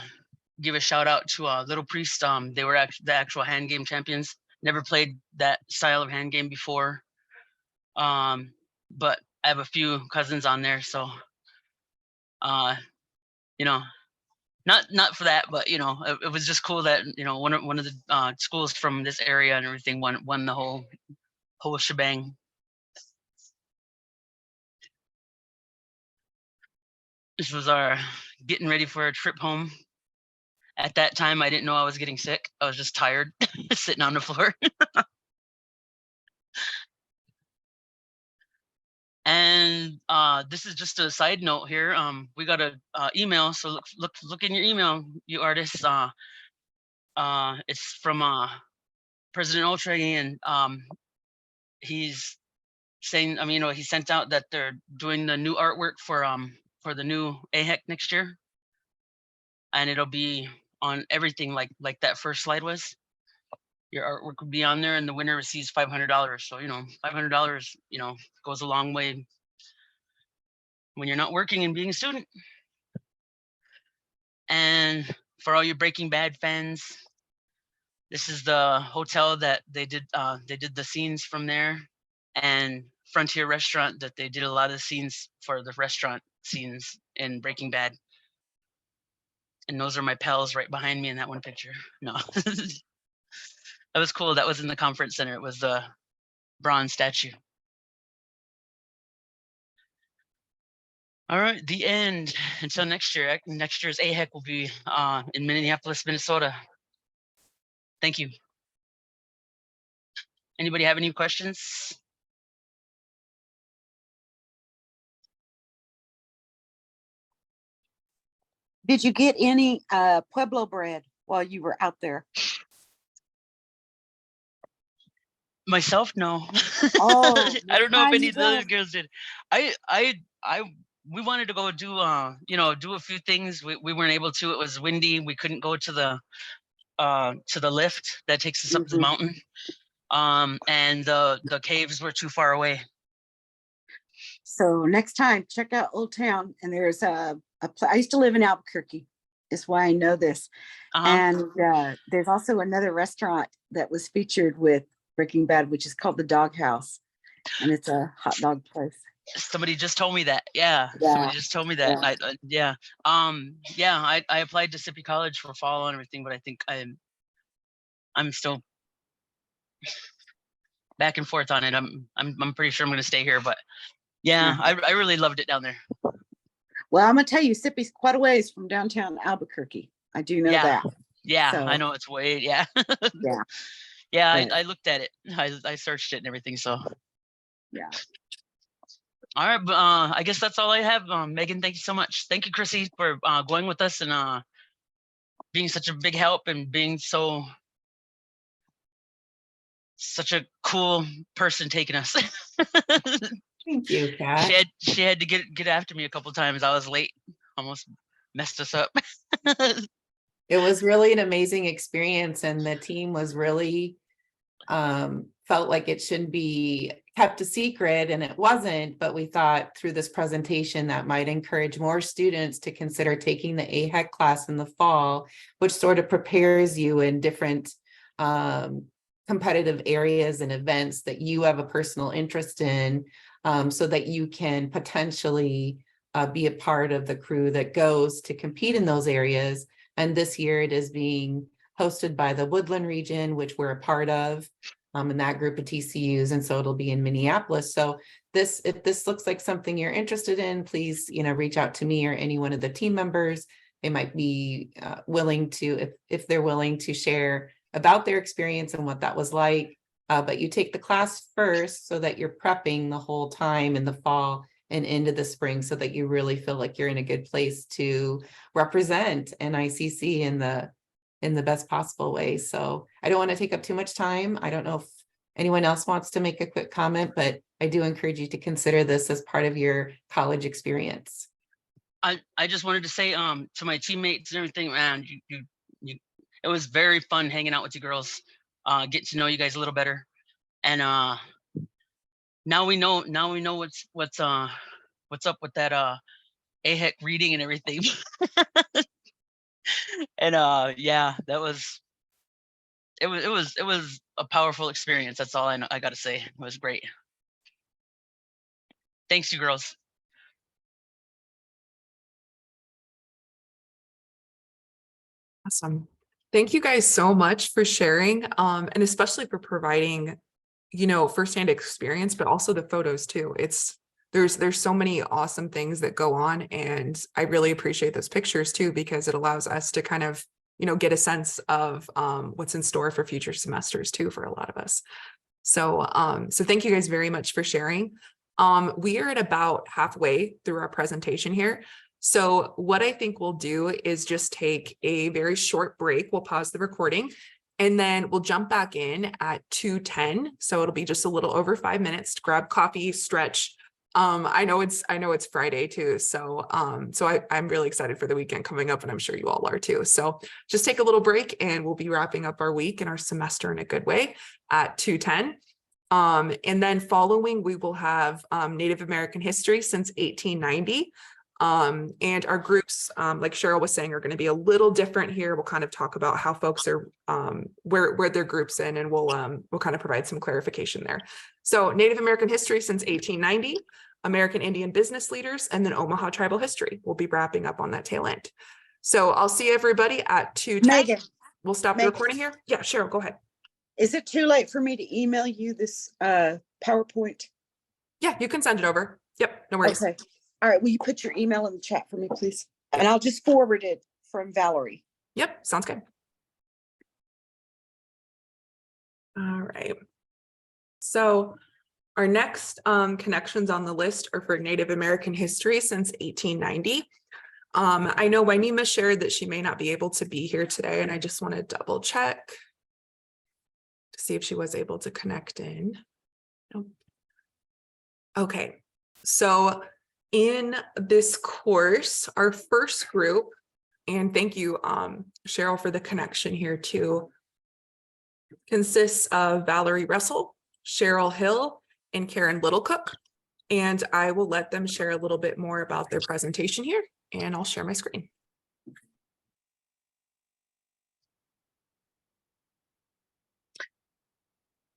give a shout out to Little Priest. They were the actual hand game champions. Never played that style of hand game before. But I have a few cousins on there, so you know, not for that, but you know, it was just cool that you know one of the schools from this area and everything won the whole shebang. This was our getting ready for a trip home. At that time, I didn't know I was getting sick. I was just tired, sitting on the floor. And this is just a side note here. We got a email, so look in your email, you artists. It's from President Oltrey, and he's saying, I mean, you know, he sent out that they're doing the new artwork for the new AHEC next year, and it'll be on everything like that first slide was. Your artwork will be on there, and the winner receives $500. So you know, $500, you know, goes a long way when you're not working and being a student. And for all you Breaking Bad fans, this is the hotel that they did the scenes from there, and Frontier Restaurant that they did a lot of scenes for the restaurant scenes in Breaking Bad. And those are my pals right behind me in that one picture. No, that was cool. That was in the conference center. It was the bronze statue. All right, the end. Until next year. Next year's AHEC will be in Minneapolis, Minnesota. Thank you. Anybody have any questions? Did you get any Pueblo bread while you were out there? Myself, no. Oh, I don't know if any of the other well. girls did. We wanted to go do you know, do a few things. We weren't able to. It was windy. We couldn't go to the lift that takes us up the mountain. And the caves were too far away. So next time, check out Old Town. And there's I used to live in Albuquerque. Is why I know this. And there's also another restaurant that was featured with Breaking Bad, which is called the Dog House, and it's a hot dog place. Somebody just told me that. Yeah. Somebody just told me that. Yeah. I applied to Sippy College for fall and everything, but I think I'm still back and forth on it. I'm pretty sure I'm going to stay here, but yeah. I really loved it down there. Well, I'm gonna tell you, Sippy's quite a ways from downtown Albuquerque. I do know that. Yeah, So, I know it's way. Yeah. yeah. Yeah, I looked at it. I searched it and everything. So yeah. All right, but I guess that's all I have. Megan, thank you so much. Thank you, Chrissy, for going with us and being such a big help and being such a cool person taking us. Thank you, Kat. She had to get after me a couple times. I was late, almost messed us up. It was really an amazing experience, and the team was really felt like it shouldn't be kept a secret, and it wasn't, but we thought through this presentation that might encourage more students to consider taking the AHEC class in the fall, which sort of prepares you in different competitive areas and events that you have a personal interest in, so that you can potentially be a part of the crew that goes to compete in those areas. And this year it is being hosted by the Woodland region, which we're a part of, and that group of TCUs. And so it'll be in Minneapolis. So if this looks like something you're interested in, please, reach out to me or any one of the team members. They might be willing to, if they're willing to share about their experience and what that was like. But you take the class first so that you're prepping the whole time in the fall and into the spring so that you really feel like you're in a good place to represent NICC in the best possible way. So I don't want to take up too much time. I don't know if anyone else wants to make a quick comment, but I do encourage you to consider this as part of your college experience. I just wanted to say to my teammates and everything, man, you it was very fun hanging out with you girls, getting to know you guys a little better. And now we know what's up with that AHEC reading and everything. And yeah, it was a powerful experience. That's all I gotta say. It was great. Thanks, you girls. Awesome. Thank you guys so much for sharing, and especially for providing, firsthand experience, but also the photos too. There's so many awesome things that go on, and I really appreciate those pictures too, because it allows us to kind of, get a sense of what's in store for future semesters too, for a lot of us. So thank you guys very much for sharing. We are at about halfway through our presentation here. So what I think we'll do is just take a very short break. We'll pause the recording and then we'll jump back in at 2:10. So it'll be just a little over 5 minutes to grab coffee, stretch. I know it's Friday too. So I'm really excited for the weekend coming up, and I'm sure you all are too. So just take a little break and we'll be wrapping up our week and our semester in a good way at 2:10. And then following, we will have Native American history since 1890. And our groups, like Cheryl was saying, are going to be a little different here. We'll kind of talk about how folks are, where their groups in, and we'll kind of provide some clarification there. So Native American history since 1890, American Indian business leaders, and then Omaha tribal history. We'll be wrapping up on that tail end. So I'll see everybody at 2:10. Megan, We'll stop the recording here. Yeah, Cheryl, go ahead. is it too late for me to email you this PowerPoint? Yeah, you can send it over. Yep, no worries. Okay. All right. Will you put your email in the chat for me, please? And I'll just forward it from Valerie. Yep, sounds good. All right. So our next connections on the list are for Native American history since 1890. I know Wainima shared that she may not be able to be here today, and I just want to double check to see if she was able to connect in. Nope. Okay, so in this course, our first group, and thank you, Cheryl, for the connection here too, consists of Valerie Russell, Cheryl Hill, and Karen Littlecook. And I will let them share a little bit more about their presentation here, and I'll share my screen.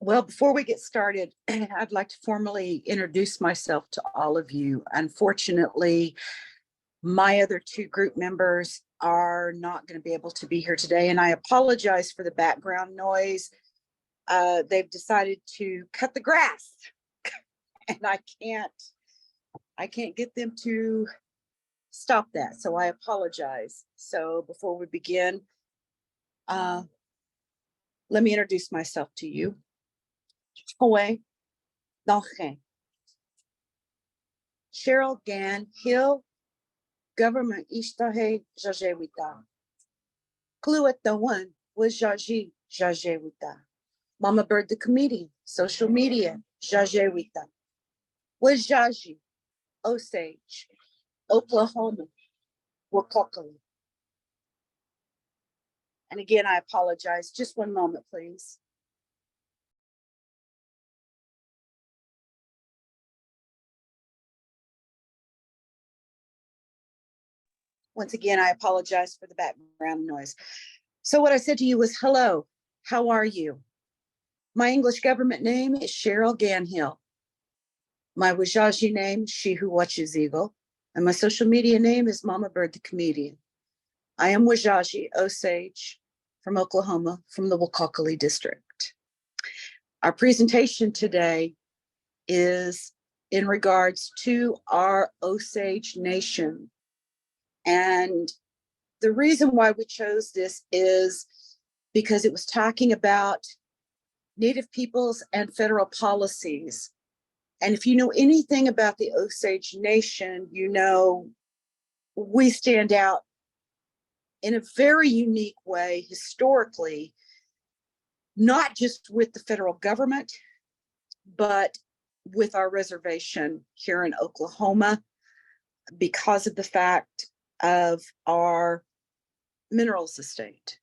Well, before we get started, I'd like to formally introduce myself to all of you. Unfortunately, my other two group members are not going to be able to be here today, and I apologize for the background noise. They've decided to cut the grass, and I can't get them to stop that, so I apologize. So before we begin, let me introduce myself to you. Cheryl Gann Hill, Government Ishtahe Jajewita. Kluet the one was Jaji Jajewita. Mama Bird the comedian, social media, Jajewita. Was Jaji, Osage, Oklahoma, Wakokali. And again, I apologize. Just one moment, please. Once again, I apologize for the background noise. So what I said to you was, hello, how are you? My English government name is Cheryl Ganhill. My Wajaji name, She Who Watches Eagle. And my social media name is Mama Bird the Comedian. I am Wajaji Osage from Oklahoma, from the Wakokali district. Our presentation today is in regards to our Osage Nation. And the reason why we chose this is because it was talking about Native peoples and federal policies. And if you know anything about the Osage Nation, you know we stand out in a very unique way historically, not just with the federal government, but with our reservation here in Oklahoma, because of the fact of our minerals estate.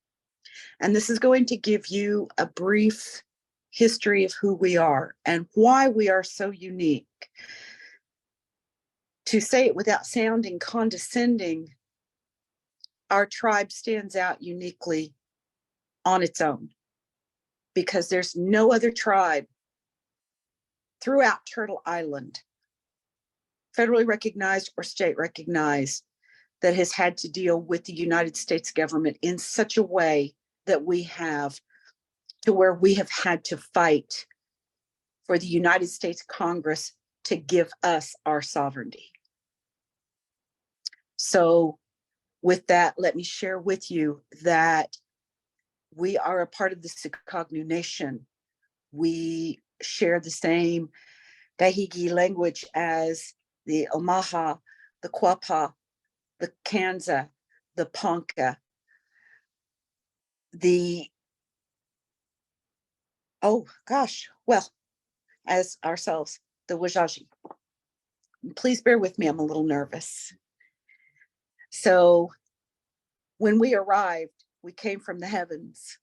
And this is going to give you a brief history of who we are and why we are so unique. To say it without sounding condescending, our tribe stands out uniquely on its own, because there's no other tribe throughout Turtle Island, federally recognized or state recognized, that has had to deal with the United States government in such a way that we have, to where we have had to fight for the United States Congress to give us our sovereignty. So with that, let me share with you that we are a part of the Sicagnu Nation. We share the same Dahigi language as the Omaha, the Quapaw, the Kanza, the Ponca, as ourselves, the Wajaji. Please bear with me, I'm a little nervous. So when we arrived, we came from the heavens,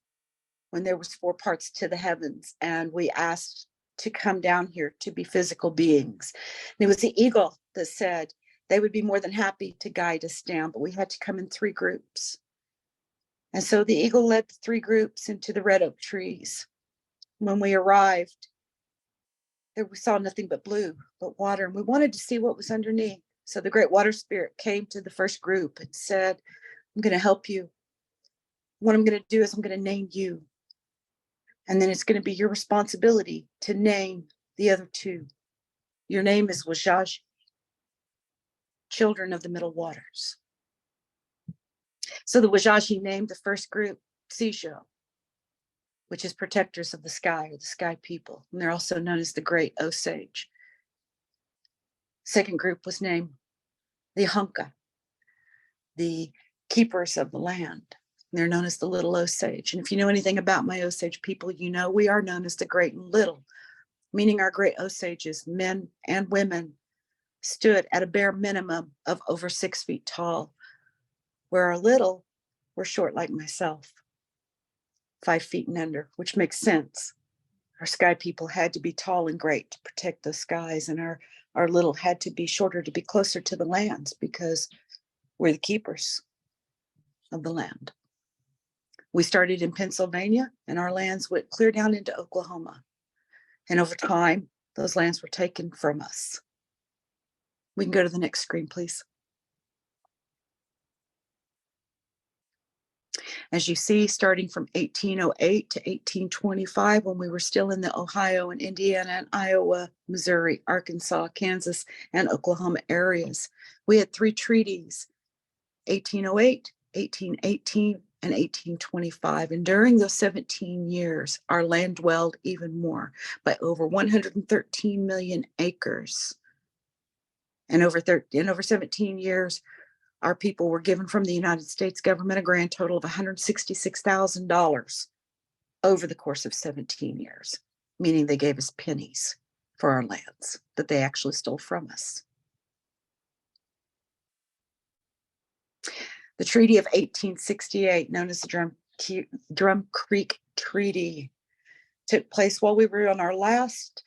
when there was 4 parts to the heavens, and we asked to come down here to be physical beings. And it was the eagle that said they would be more than happy to guide us down, but we had to come in 3 groups. And so the eagle led the 3 groups into the red oak trees. When we arrived, there we saw nothing but blue, but water, and we wanted to see what was underneath. So the great water spirit came to the first group and said, I'm going to help you. What I'm going to do is I'm going to name you. And then it's going to be your responsibility to name the other 2. Your name is Wajaji, children of the middle waters. So the Wajaji named the first group Sijo, which is protectors of the sky, or the sky people. And they're also known as the Great Osage. Second group was named the Hunka, the keepers of the land. They're known as the Little Osage. And if you know anything about my Osage people, you know we are known as the Great and Little, meaning our Great Osages, men and women, stood at a bare minimum of over 6 feet tall, where our little were short like myself, 5 feet and under, which makes sense. Our sky people had to be tall and great to protect the skies, and our little had to be shorter to be closer to the lands, because we're the keepers of the land. We started in Pennsylvania, and our lands went clear down into Oklahoma. And over time, those lands were taken from us. We can go to the next screen, please. As you see, starting from 1808 to 1825, when we were still in the Ohio and Indiana and Iowa, Missouri, Arkansas, Kansas, and Oklahoma areas, we had 3 treaties, 1808, 1818, and 1825. And during those 17 years, our land dwelled even more by over 113 million acres. And over 17 years, our people were given from the United States government a grand total of $166,000 over the course of 17 years, meaning they gave us pennies for our lands that they actually stole from us. The Treaty of 1868, known as the Drum Creek Treaty, took place while we were on our last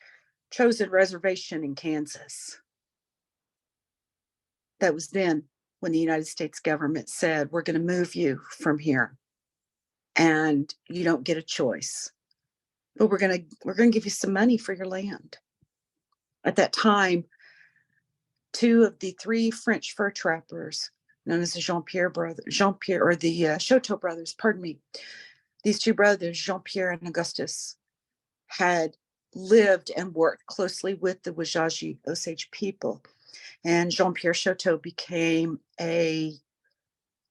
chosen reservation in Kansas. That was then when the United States government said, we're going to move you from here and you don't get a choice, but we're going to give you some money for your land. At that time, 2 of the 3 French fur trappers, known as the Jean-Pierre, or the Choteau brothers, pardon me. These 2 brothers, Jean-Pierre and Augustus, had lived and worked closely with the Wajaji Osage people. And Jean-Pierre Choteau became an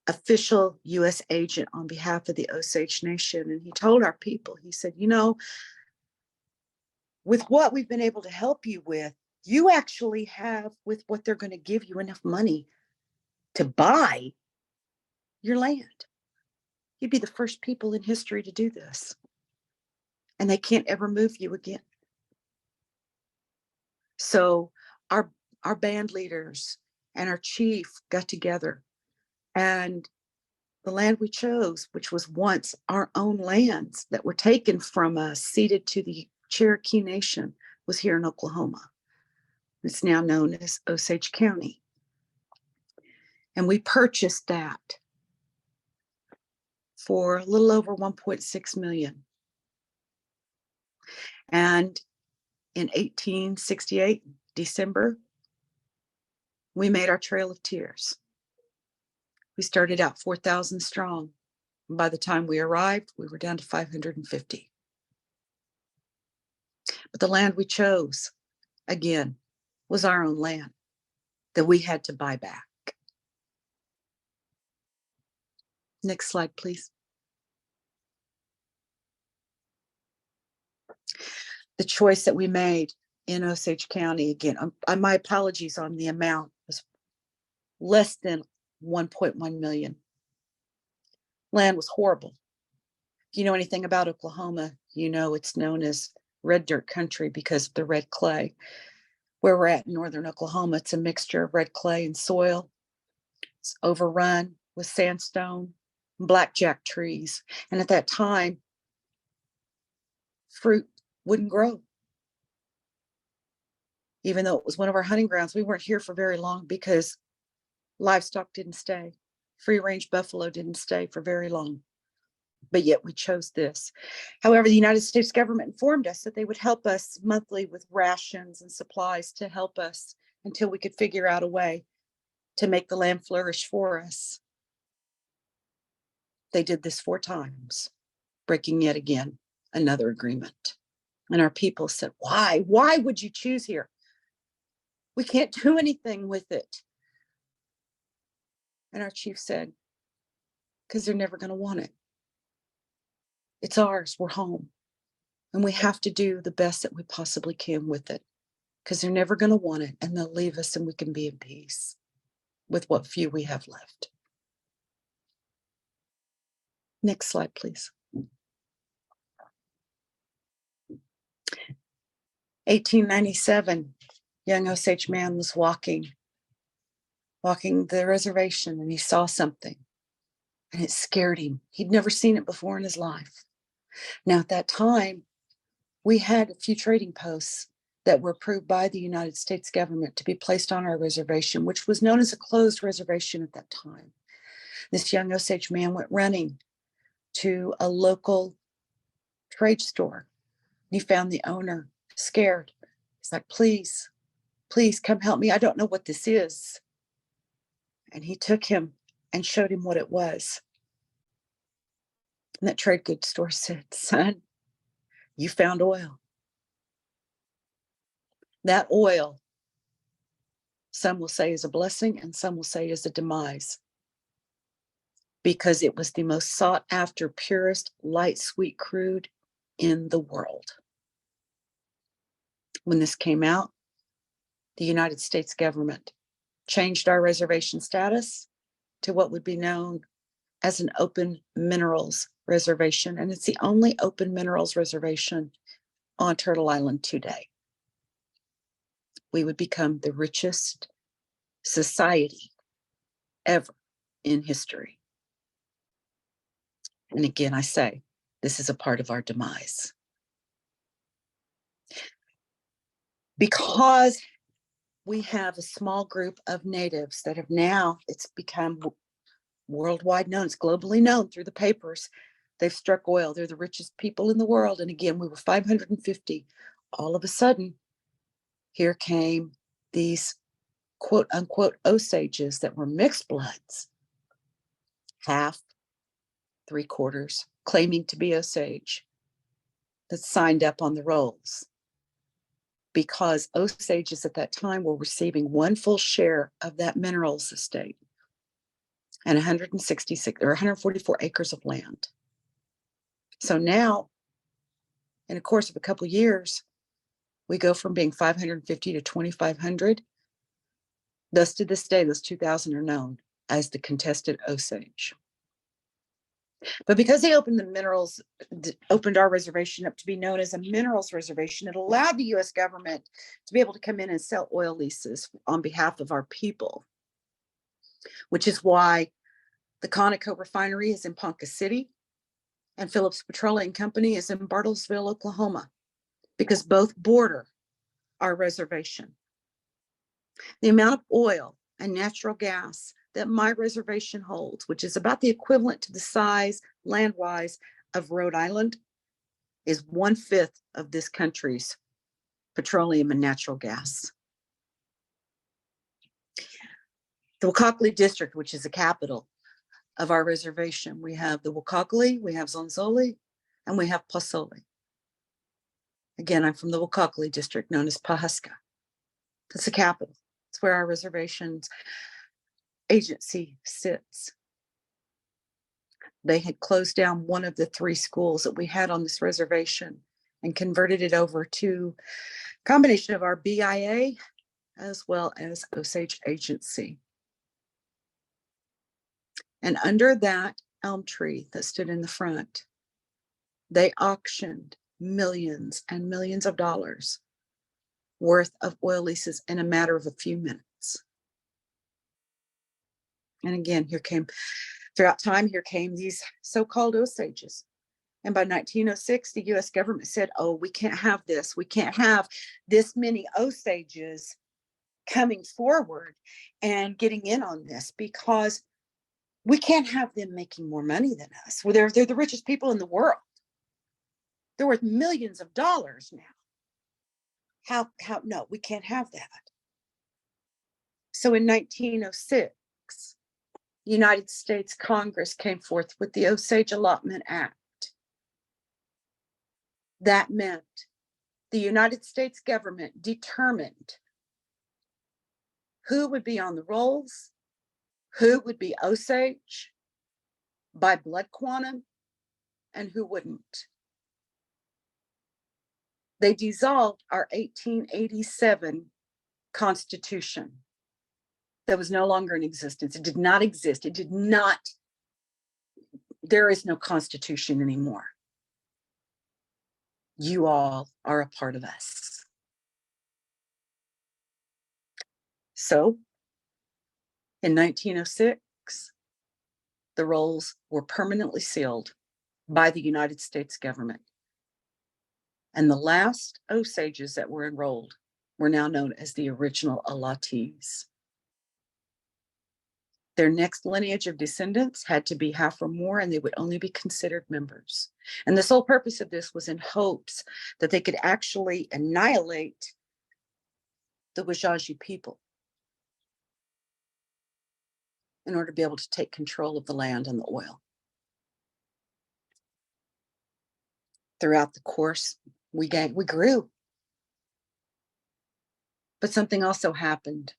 official U.S. agent on behalf of the Osage Nation. And he told our people, he said, you know, with what we've been able to help you with, you actually have, with what they're going to give you, enough money to buy your land. You'd be the first people in history to do this. And they can't ever move you again. So our band leaders and our chief got together, and the land we chose, which was once our own lands that were taken from us, ceded to the Cherokee Nation, was here in Oklahoma. It's now known as Osage County. And we purchased that for a little over 1.6 million. And in 1868, December, we made our Trail of Tears. We started out 4,000 strong. And by the time we arrived, we were down to 550. But the land we chose, again, was our own land that we had to buy back. Next slide, please. The choice that we made in Osage County, again, my apologies on the amount, was less than 1.1 million. Land was horrible. If you know anything about Oklahoma, you know it's known as red dirt country because of the red clay. Where we're at in northern Oklahoma, it's a mixture of red clay and soil. It's overrun with sandstone, blackjack trees. And at that time, fruit wouldn't grow. Even though it was one of our hunting grounds, we weren't here for very long because livestock didn't stay. Free range buffalo didn't stay for very long. But yet we chose this. However, the United States government informed us that they would help us monthly with rations and supplies to help us until we could figure out a way to make the land flourish for us. They did this 4 times, breaking yet again another agreement. And our people said, why? Why would you choose here? We can't do anything with it. And our chief said, because they're never going to want it. It's ours. We're home. And we have to do the best that we possibly can with it, because they're never going to want it, and they'll leave us and we can be in peace with what few we have left. Next slide, please. 1897, young Osage man was walking the reservation, and he saw something, and it scared him. He'd never seen it before in his life. Now, at that time, we had a few trading posts that were approved by the United States government to be placed on our reservation, which was known as a closed reservation at that time. This young Osage man went running to a local trade store. He found the owner scared. He's like, please, please come help me. I don't know what this is. And he took him and showed him what it was. And that trade goods store said, son, you found oil. That oil, some will say is a blessing and some will say is a demise, because it was the most sought after, purest, light, sweet crude in the world. When this came out, the United States government changed our reservation status to what would be known as an open minerals reservation. And it's the only open minerals reservation on Turtle Island today. We would become the richest society ever in history. And again, I say, this is a part of our demise. Because we have a small group of natives that have now, it's become worldwide known, it's globally known through the papers. They've struck oil. They're the richest people in the world. And again, we were 550. All of a sudden, here came these quote unquote Osages that were mixed bloods, half, 3/4, claiming to be Osage, that signed up on the rolls. Because Osages at that time were receiving 1 full share of that minerals estate and 166 or 144 acres of land. So now, in the course of a couple of years, We go from being 550 to 2,500. Thus to this day, those 2,000 are known as the contested Osage. But because they opened our reservation up to be known as a minerals reservation, it allowed the US government to be able to come in and sell oil leases on behalf of our people, which is why the Conoco refinery is in Ponca City and Phillips Petroleum Company is in Bartlesville, Oklahoma, because both border our reservation. The amount of oil and natural gas that my reservation holds, which is about the equivalent to the size land-wise of Rhode Island, is 1/5 of this country's petroleum and natural gas. The Wacockley District, which is the capital of our reservation, we have the Wacockley, we have Zonzoli, and we have Pasoli. Again, I'm from the Wacockley District, known as Pahuska. That's the capital. It's where our reservations agency sits. They had closed down one of the 3 schools that we had on this reservation and converted it over to a combination of our BIA as well as Osage Agency. And under that elm tree that stood in the front, they auctioned millions and millions of dollars worth of oil leases in a matter of a few minutes. And again, throughout time, here came these so-called Osages. And by 1906, the US government said, oh, we can't have this. We can't have this many Osages coming forward and getting in on this, because we can't have them making more money than us. Well, they're the richest people in the world. They're worth millions of dollars now. No, we can't have that. So in 1906, the United States Congress came forth with the Osage Allotment Act. That meant the United States government determined who would be on the rolls, who would be Osage by blood quantum, and who wouldn't. They dissolved our 1887 Constitution that was no longer in existence. It did not exist. There is no Constitution anymore. You all are a part of us. So in 1906, the rolls were permanently sealed by the United States government. And the last Osages that were enrolled were now known as the original allottees. Their next lineage of descendants had to be half or more, and they would only be considered members. And the sole purpose of this was in hopes that they could actually annihilate the Wajaji people in order to be able to take control of the land and the oil. Throughout the course, we grew. But something also happened,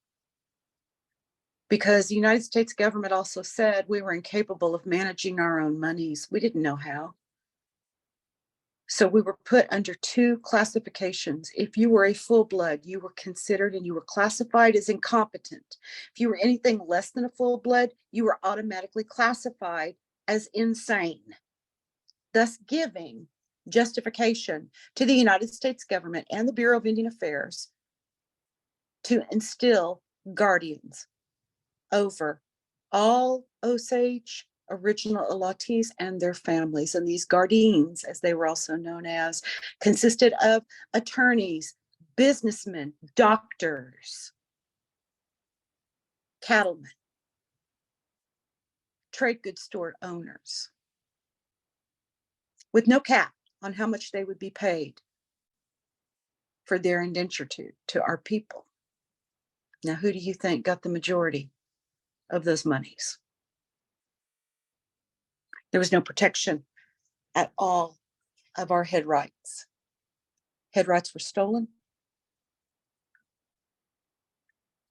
because the United States government also said we were incapable of managing our own monies. We didn't know how. So we were put under 2 classifications. If you were a full blood, you were considered and you were classified as incompetent. If you were anything less than a full blood, you were automatically classified as insane, thus giving justification to the United States government and the Bureau of Indian Affairs to instill guardians over all Osage original allottees and their families. And these guardians, as they were also known as, consisted of attorneys, businessmen, doctors, cattlemen, trade goods store owners, with no cap on how much they would be paid for their indenture to our people. Now, who do you think got the majority of those monies? There was no protection at all of our head rights. Head rights were stolen.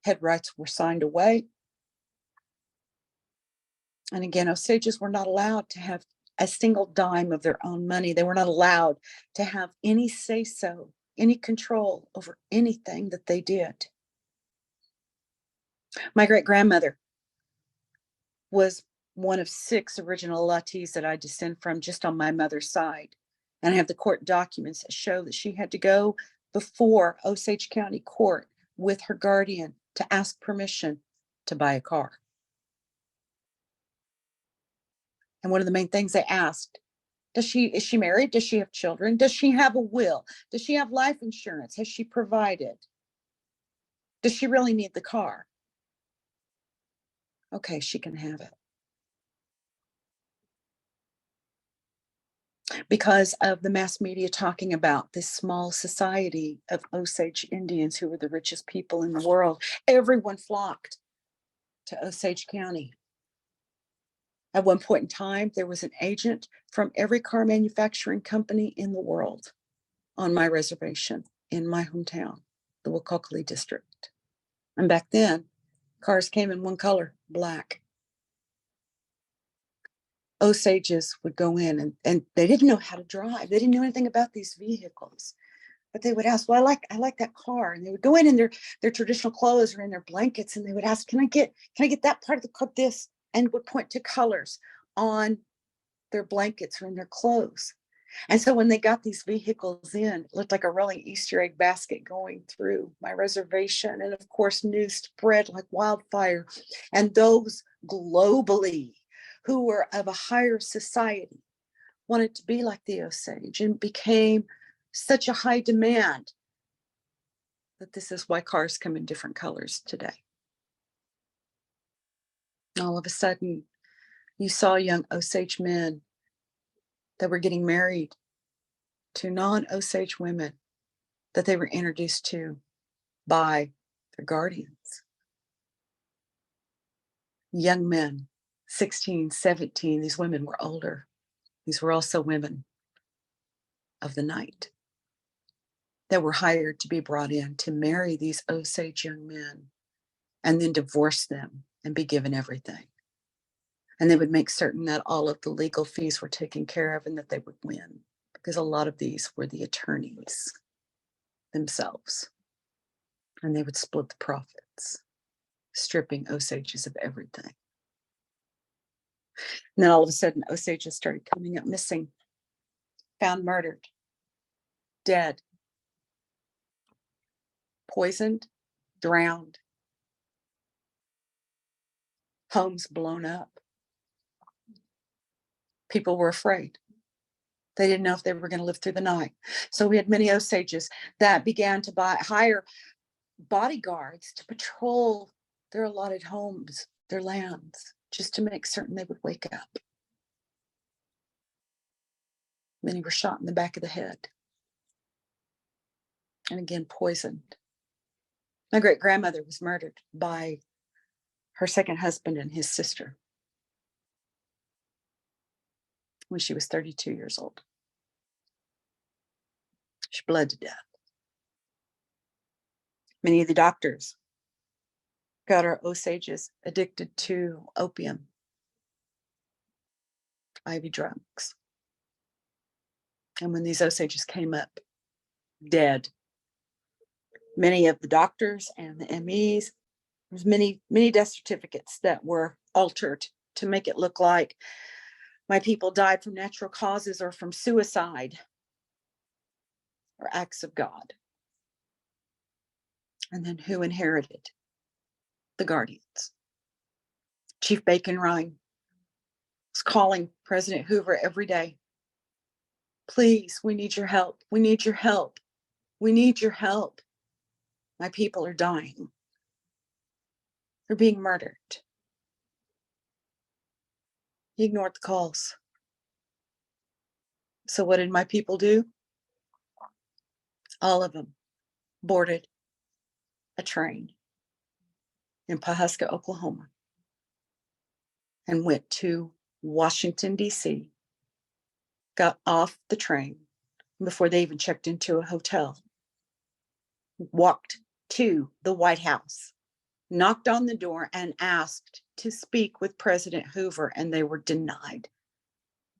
Head rights were signed away. And again, Osages were not allowed to have a single dime of their own money. They were not allowed to have any say-so any control over anything that they did. My great-grandmother was one of 6 original Latis that I descend from just on my mother's side. And I have the court documents that show that she had to go before Osage County Court with her guardian to ask permission to buy a car. And one of the main things they asked, is she married? Does she have children? Does she have a will? Does she have life insurance? Has she provided? Does she really need the car? Okay, she can have it. Because of the mass media talking about this small society of Osage Indians who were the richest people in the world, everyone flocked to Osage County. At one point in time, there was an agent from every car manufacturing company in the world on my reservation in my hometown, the Wacokali district. And back then, cars came in one color, black. Osages would go in and they didn't know how to drive. They didn't know anything about these vehicles. But they would ask, well, I like that car. And they would go in their traditional clothes or in their blankets, and they would ask, can I get that part of the car, this? And would point to colors on their blankets or in their clothes. And so when they got these vehicles in, it looked like a rolling Easter egg basket going through my reservation. And of course, news spread like wildfire. And those globally who were of a higher society wanted to be like the Osage, and became such a high demand that this is why cars come in different colors today. All of a sudden, you saw young Osage men that were getting married to non-Osage women that they were introduced to by their guardians. Young men, 16, 17, these women were older. These were also women of the night that were hired to be brought in to marry these Osage young men and then divorce them and be given everything. And they would make certain that all of the legal fees were taken care of and that they would win, because a lot of these were the attorneys themselves. And they would split the profits, stripping Osages of everything. And then all of a sudden, Osages started coming up missing, found murdered, dead, poisoned, drowned, homes blown up. People were afraid. They didn't know if they were going to live through the night. So we had many Osages that began to hire bodyguards to patrol their allotted homes, their lands, just to make certain they would wake up. Many were shot in the back of the head. And again, poisoned. My great-grandmother was murdered by her second husband and his sister when she was 32 years old. She bled to death. Many of the doctors got our Osages addicted to opium, IV drugs. And when these Osages came up dead, many of the doctors and the MEs, there's many death certificates that were altered to make it look like my people died from natural causes or from suicide or acts of God. And then who inherited? The guardians. Chief Bacon Ryan was calling President Hoover every day. Please, we need your help. We need your help. We need your help. My people are dying. They're being murdered. He ignored the calls. So what did my people do? All of them boarded a train in Pawhuska, Oklahoma, and went to Washington, D.C., got off the train before they even checked into a hotel, walked to the White House, knocked on the door and asked to speak with President Hoover, and they were denied.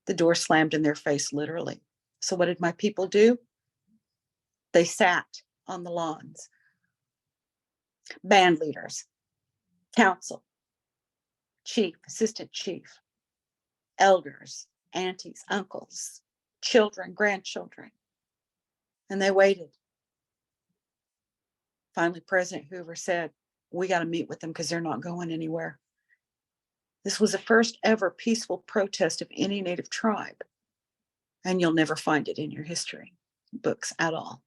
The door slammed in their face, literally. So what did my people do? They sat on the lawns. Band leaders, council, chief, assistant chief, elders, aunties, uncles, children, grandchildren. And they waited. Finally, President Hoover said, we got to meet with them because they're not going anywhere. This was the first ever peaceful protest of any Native tribe. And you'll never find it in your history books at all.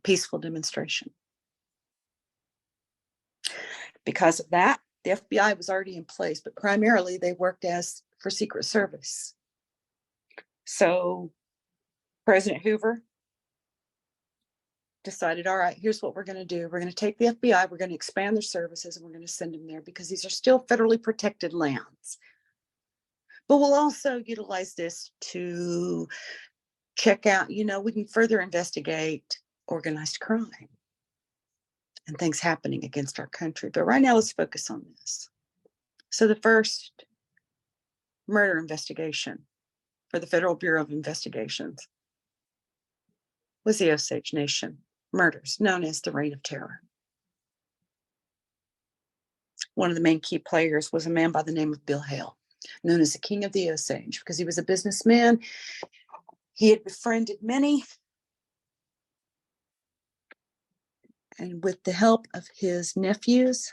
Peaceful demonstration. Because of that, the FBI was already in place, but primarily they worked as for Secret Service. So President Hoover decided, all right, here's what we're going to do. We're going to take the FBI, we're going to expand their services, and we're going to send them there because these are still federally protected lands. But we'll also utilize this to check out, we can further investigate organized crime and things happening against our country. But right now, let's focus on this. So the first murder investigation for the Federal Bureau of Investigations was the Osage Nation murders, known as the Reign of Terror. One of the main key players was a man by the name of Bill Hale, known as the King of the Osage, because he was a businessman. He had befriended many. And with the help of his nephews,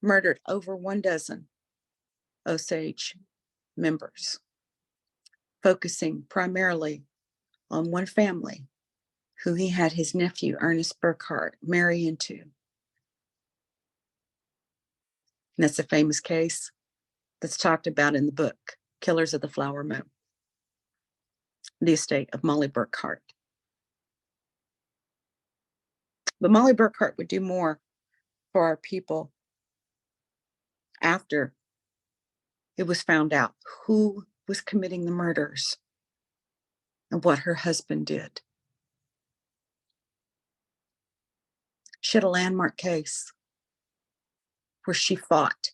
murdered over 12 Osage members, focusing primarily on one family who he had his nephew, Ernest Burkhart, marry into. And that's a famous case that's talked about in the book, Killers of the Flower Moon, the estate of Molly Burkhart. But Molly Burkhart would do more for our people after it was found out who was committing the murders and what her husband did. She had a landmark case where she fought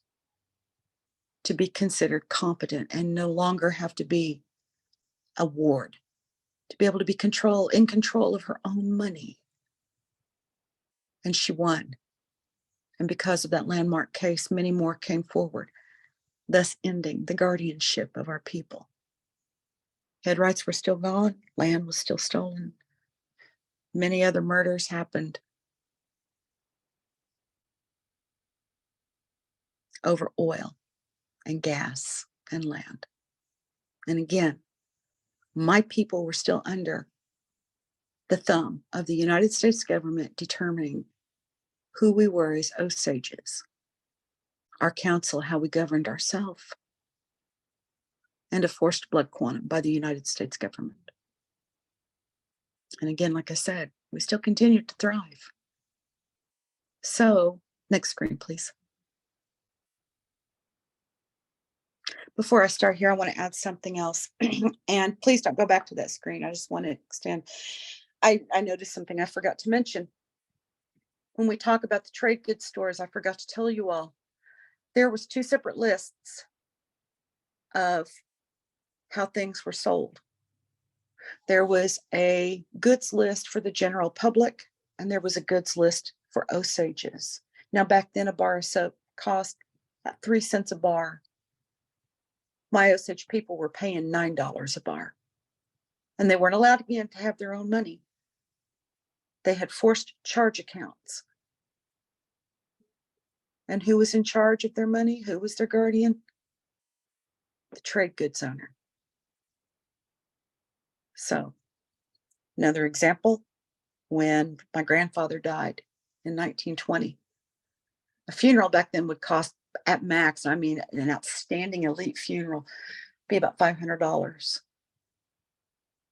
to be considered competent and no longer have to be a ward, to be able to be in control of her own money. And she won. And because of that landmark case, many more came forward, thus ending the guardianship of our people. Head rights were still gone, land was still stolen. Many other murders happened over oil and gas and land. And again, my people were still under the thumb of the United States government determining who we were as Osages, our council, how we governed ourselves, and a forced blood quantum by the United States government. And again, like I said, we still continue to thrive. So, next screen, please. Before I start here, I want to add something else. And please don't go back to that screen. I just want to extend. I noticed something I forgot to mention. When we talk about the trade goods stores, I forgot to tell you all, there was 2 separate lists of how things were sold. There was a goods list for the general public, and there was a goods list for Osages. Now, back then, a bar of soap cost about 3 cents a bar. My Osage people were paying $9 a bar, and they weren't allowed again to have their own money. They had forced charge accounts. And who was in charge of their money? Who was their guardian? The trade goods owner. So, another example, when my grandfather died in 1920, a funeral back then would cost at max, I mean, an outstanding elite funeral, be about $500.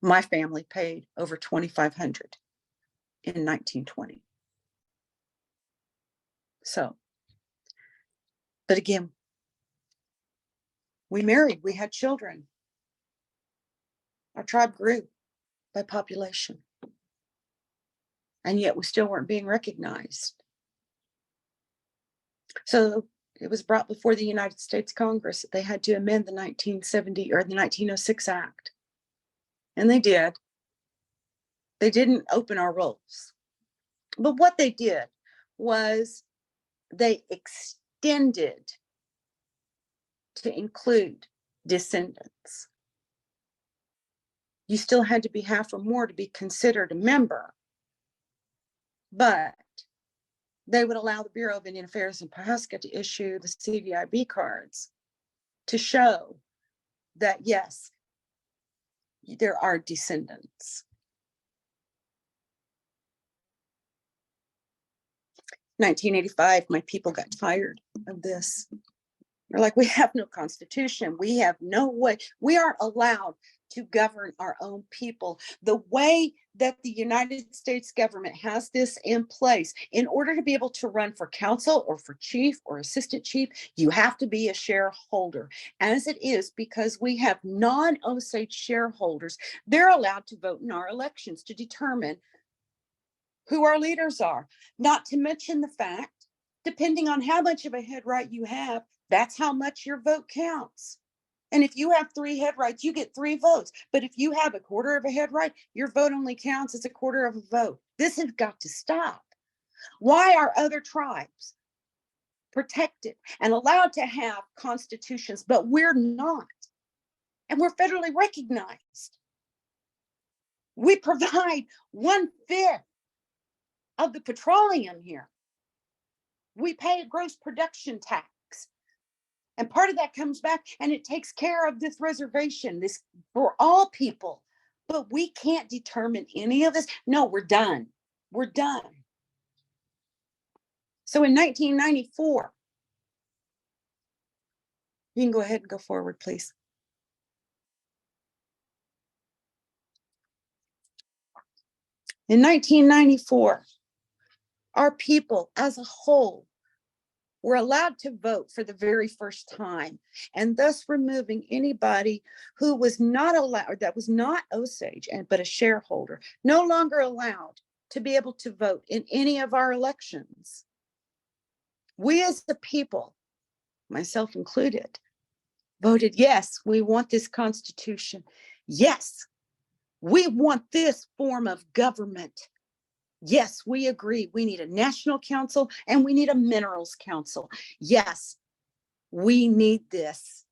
My family paid over $2,500 in 1920. So, but again, we married, we had children. Our tribe grew by population. And yet we still weren't being recognized. So it was brought before the United States Congress that they had to amend the 1970 or the 1906 Act And they did. They didn't open our rolls. But what they did was they extended to include descendants. You still had to be half or more to be considered a member, but they would allow the Bureau of Indian Affairs in Pawhuska to issue the CVIB cards to show that, yes, there are descendants. 1985, my people got tired of this. They're like, we have no constitution. We have no way. We aren't allowed to govern our own people. The way that the United States government has this in place, in order to be able to run for council or for chief or assistant chief, you have to be a shareholder. As it is, because we have non-Osage shareholders, they're allowed to vote in our elections to determine who our leaders are. Not to mention the fact, depending on how much of a head right you have, that's how much your vote counts. And if you have 3 head rights, you get 3 votes. But if you have a quarter of a head right, your vote only counts as a quarter of a vote. This has got to stop. Why are other tribes protected and allowed to have constitutions, but we're not? And we're federally recognized. We provide 1/5 of the petroleum here. We pay a gross production tax. And part of that comes back and it takes care of this reservation, this for all people. But we can't determine any of this. No, we're done. We're done. So in 1994, you can go ahead and go forward, please. In 1994, our people as a whole were allowed to vote for the very first time, and thus removing anybody who was not allowed, that was not Osage, but a shareholder, no longer allowed to be able to vote in any of our elections. We as the people, myself included, voted yes, we want this Constitution. Yes, we want this form of government. Yes, we agree. We need a national council and we need a minerals council. Yes, we need this.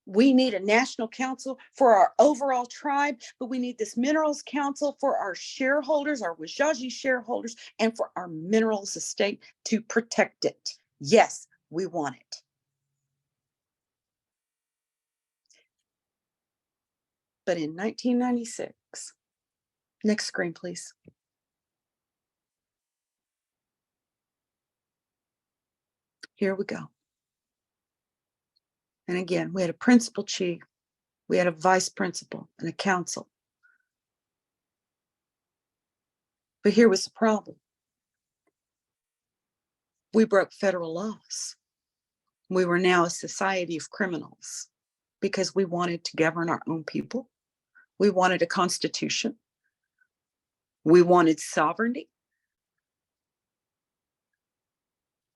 We need a national council for our overall tribe, but we need this minerals council for our shareholders, our Wajaji shareholders, and for our minerals estate to protect it. Yes, we want it. But in 1996, next screen, please. Here we go. And again, we had a principal chief, we had a vice principal and a council. But here was the problem. We broke federal laws. We were now a society of criminals because we wanted to govern our own people. We wanted a constitution. We wanted sovereignty.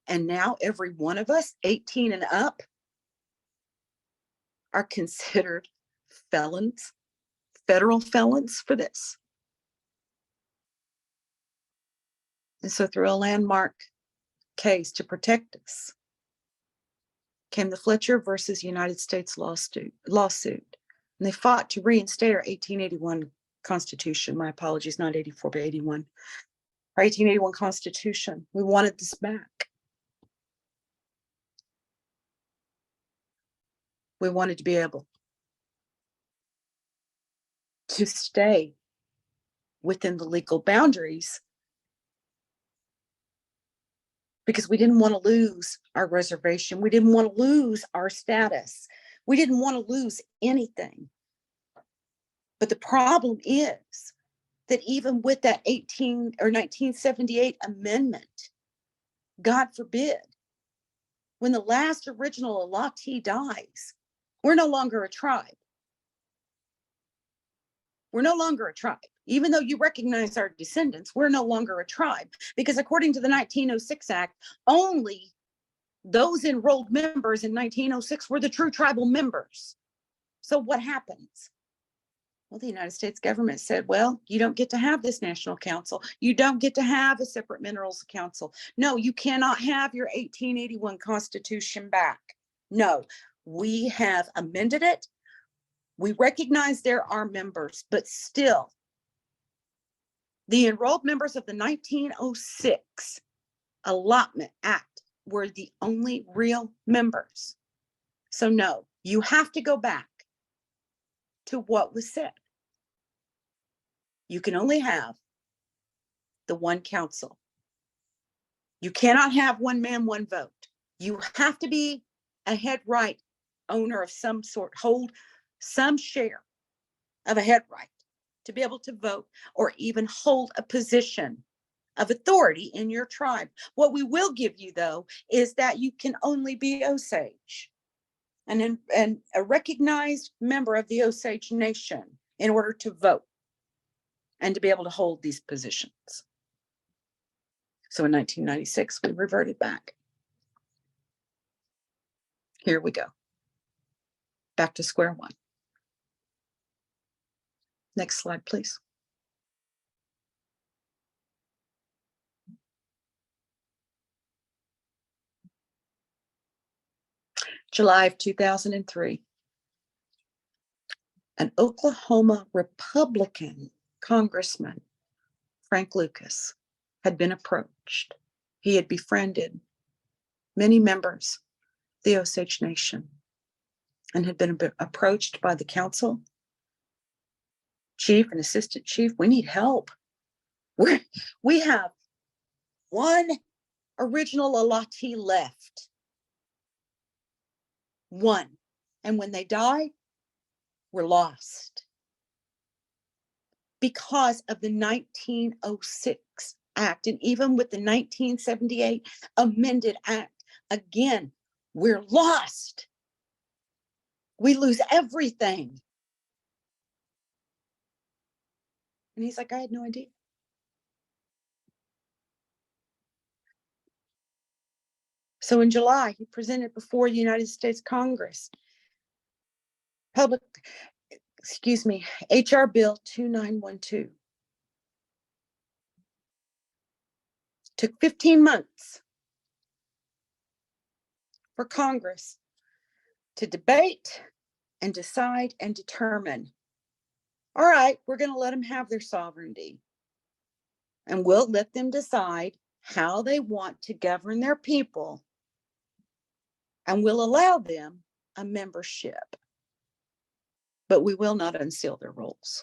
And now every one of us, 18 and up, are considered felons, federal felons for this. And so through a landmark case to protect us came the Fletcher versus United States lawsuit. And they fought to reinstate our 1881 Constitution. My apologies, not 84, but 81. Our 1881 Constitution. We wanted this back. We wanted to be able to stay within the legal boundaries because we didn't want to lose our reservation. We didn't want to lose our status. We didn't want to lose anything. But the problem is that even with that 1978 amendment, God forbid, when the last original Alati dies, we're no longer a tribe. We're no longer a tribe. Even though you recognize our descendants, we're no longer a tribe because according to the 1906 Act, only those enrolled members in 1906 were the true tribal members. So what happens? Well, the United States government said, well, you don't get to have this national council. You don't get to have a separate minerals council. No, you cannot have your 1881 Constitution back. No, we have amended it. We recognize there are members, but still, the enrolled members of the 1906 Allotment Act were the only real members. So no, you have to go back to what was said. You can only have the one council. You cannot have one man, one vote. You have to be a head right owner of some sort, hold some share of a head right to be able to vote or even hold a position of authority in your tribe. What we will give you, though, is that you can only be Osage and a recognized member of the Osage Nation in order to vote and to be able to hold these positions. So in 1996, we reverted back. Here we go. Back to square one. Next slide, please. July of 2003. An Oklahoma Republican congressman, Frank Lucas, had been approached. He had befriended many members of the Osage Nation and had been approached by the council, chief and assistant chief. We need help. We have one original allottee left. One. And when they die, we're lost. Because of the 1906 Act, and even with the 1978 amended Act, again, we're lost. We lose everything. And he's like, I had no idea. So in July, he presented before the United States Congress HR Bill 2912. Took 15 months for Congress to debate and decide and determine, all right, we're going to let them have their sovereignty. And we'll let them decide how they want to govern their people. And we'll allow them a membership. But we will not unseal their rolls.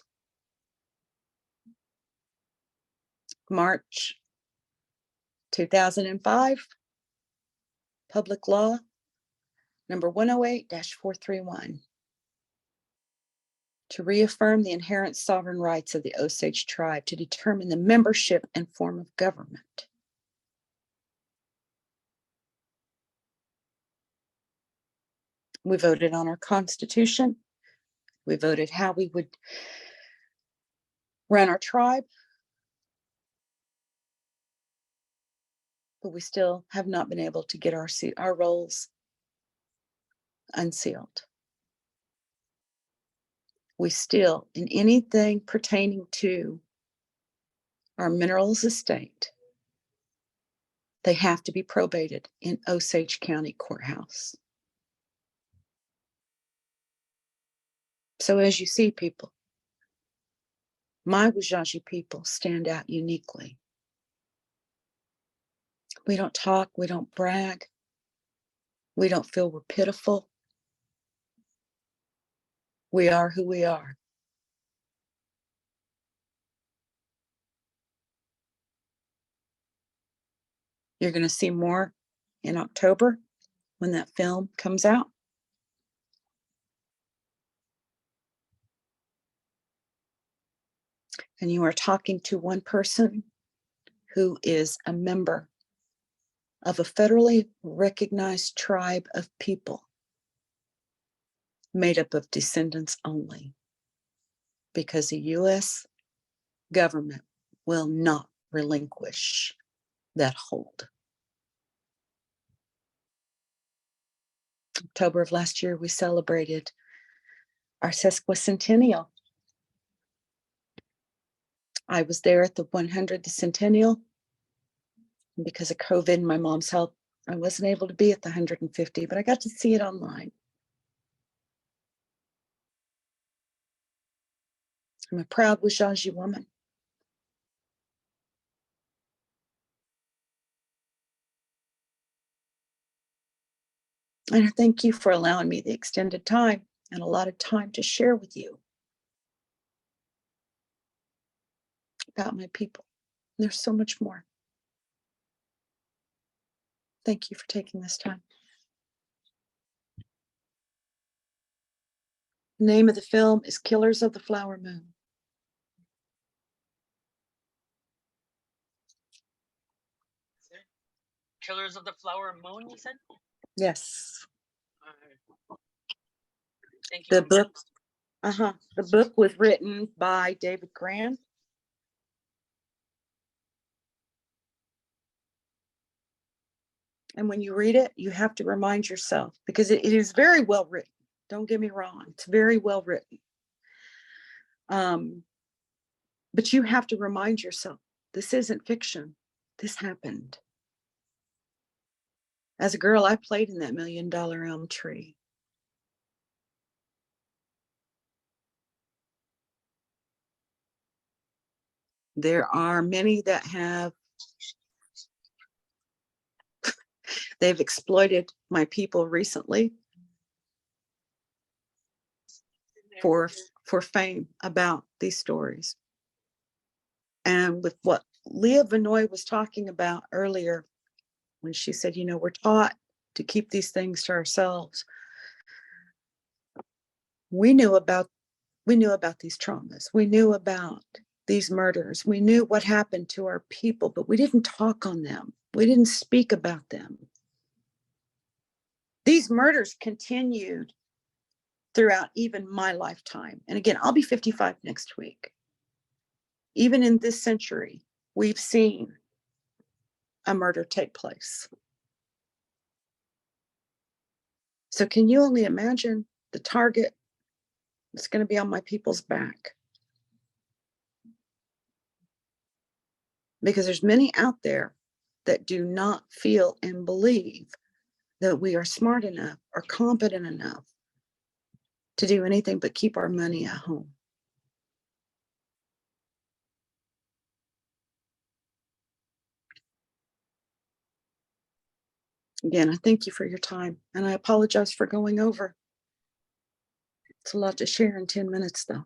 March 2005, Public Law number 108-431, to reaffirm the inherent sovereign rights of the Osage tribe to determine the membership and form of government. We voted on our Constitution. We voted how we would run our tribe. But we still have not been able to get our rolls unsealed. We still, in anything pertaining to our minerals estate, they have to be probated in Osage County Courthouse. So as you see, people, my Wajaji people stand out uniquely. We don't talk, we don't brag, we don't feel we're pitiful. We are who we are. You're going to see more in October when that film comes out. And you are talking to one person who is a member of a federally recognized tribe of people made up of descendants only, because the U.S. government will not relinquish that hold. October of last year, we celebrated our sesquicentennial. I was there at the 100th centennial. And because of COVID and my mom's health, I wasn't able to be at the 150, but I got to see it online. I'm a proud Wishaji woman. And I thank you for allowing me the extended time and a lot of time to share with you about my people. There's so much more. Thank you for taking this time. The name of the film is Killers of the Flower Moon. Killers of the Flower Moon, you said? Yes. Thank you. The book, the book was written by David Grant. And when you read it, you have to remind yourself, because it is very well written. Don't get me wrong, it's very well written. But you have to remind yourself, this isn't fiction. This happened. As a girl, I played in that $1 million elm tree. There are many that have, they've exploited my people recently for fame about these stories. And with what Leah Vinoy was talking about earlier, when she said, you know, we're taught to keep these things to ourselves. We knew about these traumas. We knew about these murders. We knew what happened to our people, but we didn't talk on them. We didn't speak about them. These murders continued throughout even my lifetime. And again, I'll be 55 next week. Even in this century, we've seen a murder take place. So can you only imagine the target that's going to be on my people's back? Because there's many out there that do not feel and believe that we are smart enough or competent enough to do anything but keep our money at home. Again, I thank you for your time, and I apologize for going over. It's a lot to share in 10 minutes, though.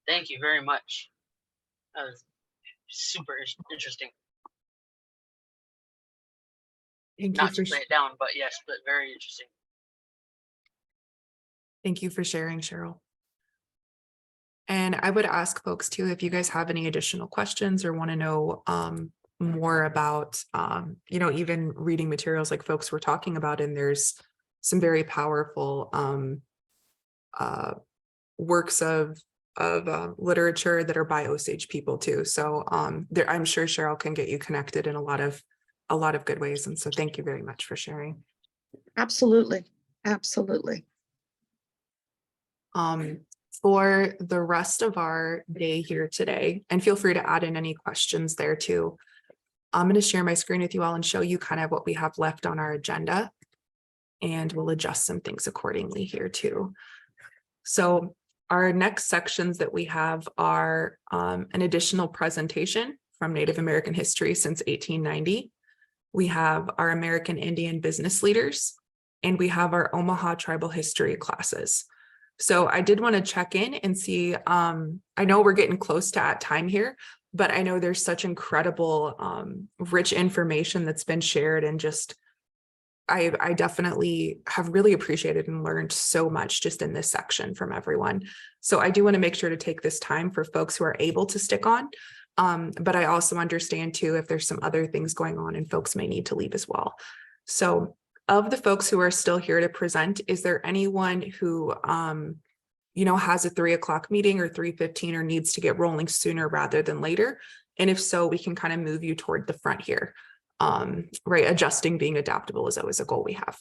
Thank you very much. That was super interesting. Thank you Not for to play it down, but yes, but very interesting. Thank you for sharing, Cheryl. And I would ask folks too, if you guys have any additional questions or want to know more about, you know, even reading materials like folks were talking about, and there's some very powerful works of literature that are by Osage people too. So there, I'm sure Cheryl can get you connected in a lot of good ways. And so thank you very much for sharing. Absolutely. Absolutely. For the rest of our day here today, and feel free to add in any questions there too. I'm going to share my screen with you all and show you kind of what we have left on our agenda. And we'll adjust some things accordingly here too. So our next sections that we have are an additional presentation from Native American history since 1890. We have our American Indian business leaders, and we have our Omaha tribal history classes. So I did want to check in and see, I know we're getting close to at time here, but I know there's such incredible, rich information that's been shared, and just, I definitely have really appreciated and learned so much just in this section from everyone. So I do want to make sure to take this time for folks who are able to stick on. But I also understand too, if there's some other things going on and folks may need to leave as well. So of the folks who are still here to present, is there anyone who, you know, has a 3 o'clock meeting or 3:15 or needs to get rolling sooner rather than later? And if so, we can kind of move you toward the front here. Right, adjusting, being adaptable is always a goal we have.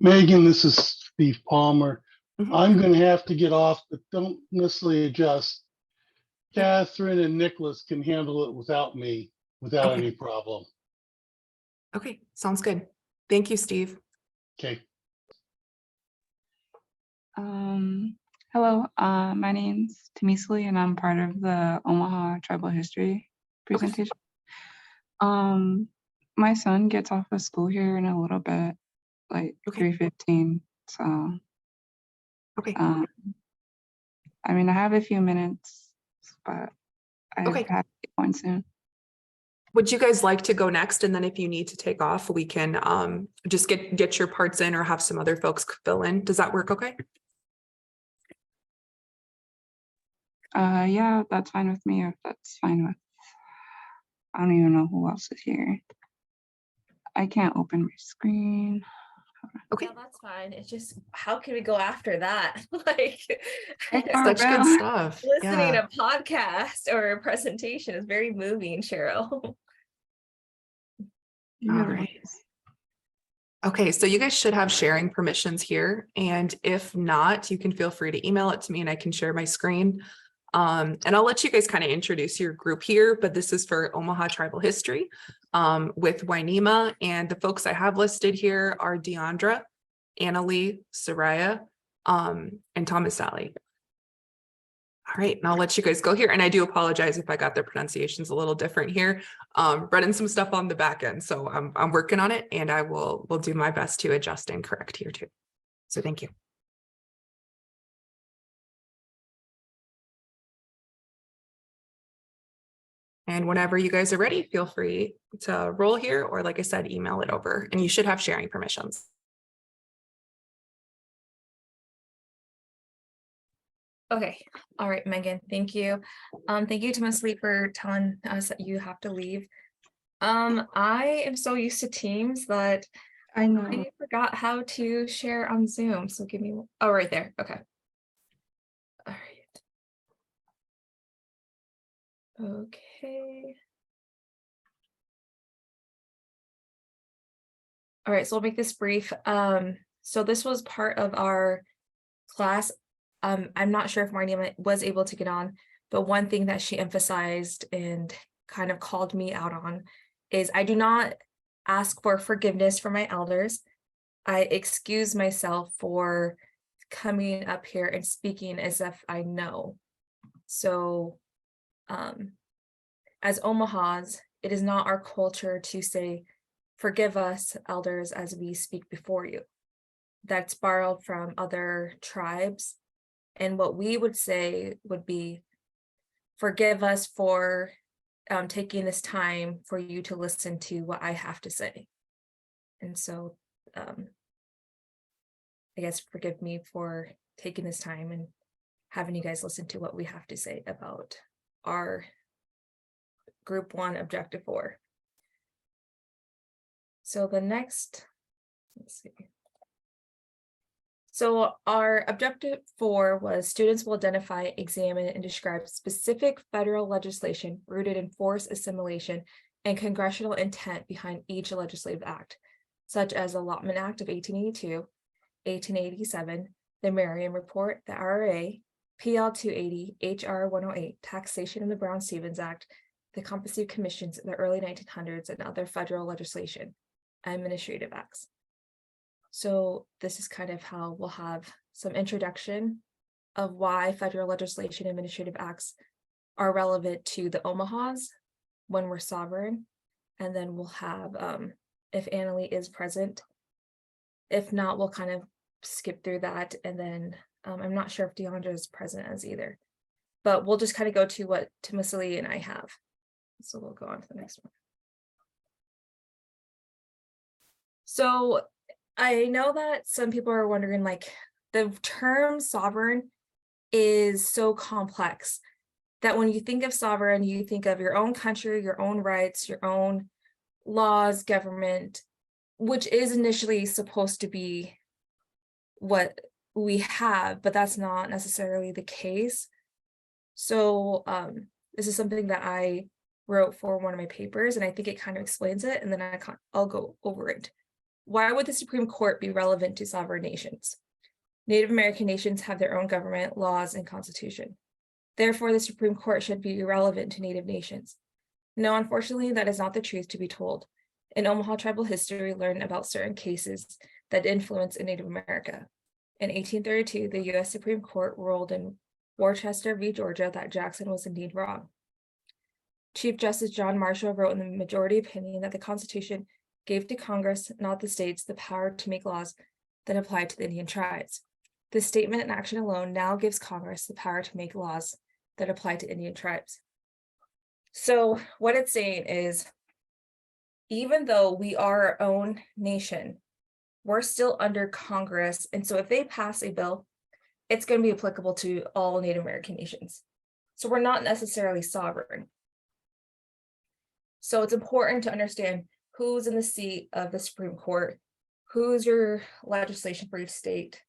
Megan, this is Steve Palmer. I'm gonna have to get off, but don't necessarily adjust. Catherine and Nicholas can handle it without me, without Okay. any problem. Okay, sounds good. Thank you, Steve. Okay. Hello, my name's Tamisli and I'm part of the Omaha Tribal History presentation. My son gets off of school here in a little bit, like Okay. 3:15. So, Okay. I mean, I have a few minutes, but I Okay. have to get going soon. Would you guys like to go next? And then if you need to take off, we can just get your parts in or have some other folks fill in. Does that work okay? Yeah, that's fine with me. If that's fine with, I don't even know who else is here. I can't open my screen. Okay. Yeah, that's fine. It's just, how can we go after that? Like, Such good stuff. listening Yeah. to a podcast or a presentation is very moving, Cheryl. All right. Okay, so you guys should have sharing permissions here. And if not, you can feel free to email it to me and I can share my screen. And I'll let you guys kind of introduce your group here, but this is for Omaha Tribal History with Wainima. And the folks I have listed here are Deandra, Annalie, Soraya, and Thomas Sally. All right, and I'll let you guys go here. And I do apologize if I got the pronunciations a little different here. Running some stuff on the back end, so I'm working on it, and I will do my best to adjust and correct here too. So thank you. And whenever you guys are ready, feel free to roll here, or like I said, email it over, and you should have sharing permissions. Okay. All right, Megan, thank you. Thank you to Ms. Lee for telling us that you have to leave. I am so used to Teams that I know. I forgot how to share on Zoom. So give me, oh, right there. Okay. All right. Okay. All right, so we'll make this brief. So this was part of our class. I'm not sure if Marnie was able to get on, but one thing that she emphasized and kind of called me out on is I do not ask for forgiveness from my elders. I excuse myself for coming up here and speaking as if I know. So as Omahas, it is not our culture to say, forgive us, elders, as we speak before you. That's borrowed from other tribes. And what we would say would be, forgive us for taking this time for you to listen to what I have to say. And so I guess forgive me for taking this time and having you guys listen to what we have to say about our Group 1 Objective 4. So the next, let's see. So our Objective 4 was students will identify, examine, and describe specific federal legislation rooted in forced assimilation and congressional intent behind each legislative act, such as Allotment Act of 1882, 1887, the Merriam Report, the RRA, PL 280, HR 108, Taxation in the Brown-Stevens Act, the Competency Commissions in the early 1900s, and other federal legislation, administrative acts. So this is kind of how we'll have some introduction of why federal legislation and administrative acts are relevant to the Omahas when we're sovereign. And then we'll have, if Annalie is present, if not, we'll kind of skip through that. And then I'm not sure if Deandra is present as either, but we'll just kind of go to what Tamisli and I have. So we'll go on to the next one. So I know that some people are wondering, like, the term sovereign is so complex that when you think of sovereign, you think of your own country, your own rights, your own laws, government, which is initially supposed to be what we have, but that's not necessarily the case. So this is something that I wrote for one of my papers, and I think it kind of explains it, and then I'll go over it. Why would the Supreme Court be relevant to sovereign nations? Native American nations have their own government, laws, and constitution. Therefore, the Supreme Court should be irrelevant to Native nations. No, unfortunately, that is not the truth to be told. In Omaha tribal history, learn about certain cases that influence in Native America. In 1832, the U.S. Supreme Court ruled in Worcester v. Georgia that Jackson was indeed wrong. Chief Justice John Marshall wrote in the majority opinion that the Constitution gave to Congress, not the states, the power to make laws that apply to the Indian tribes. This statement and action alone now gives Congress the power to make laws that apply to Indian tribes. So what it's saying is, even though we are our own nation, we're still under Congress. And so if they pass a bill, it's going to be applicable to all Native American nations. So we're not necessarily sovereign. So it's important to understand who's in the seat of the Supreme Court, who's your legislation for each state,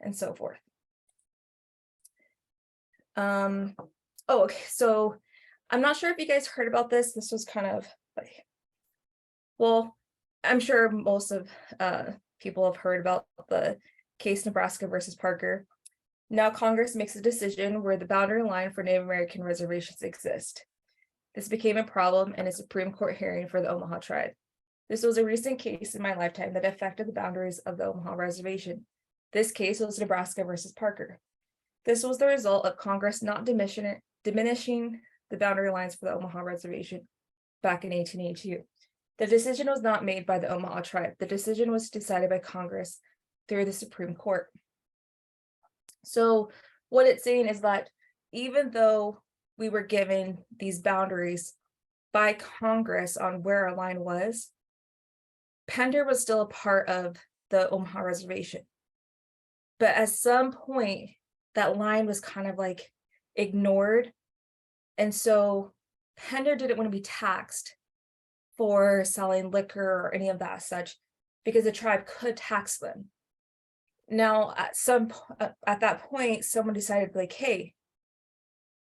and so forth. Okay, so I'm not sure if you guys heard about this. This was kind of like, well, I'm sure most of people have heard about the case Nebraska versus Parker. Now Congress makes a decision where the boundary line for Native American reservations exist. This became a problem in a Supreme Court hearing for the Omaha tribe. This was a recent case in my lifetime that affected the boundaries of the Omaha reservation. This case was Nebraska versus Parker. This was the result of Congress not diminishing the boundary lines for the Omaha reservation back in 1882. The decision was not made by the Omaha tribe. The decision was decided by Congress through the Supreme Court. So what it's saying is that even though we were given these boundaries by Congress on where our line was, Pender was still a part of the Omaha reservation. But at some point, that line was kind of like ignored. And so Pender didn't want to be taxed for selling liquor or any of that such, because the tribe could tax them. Now, at that point, someone decided, like, hey,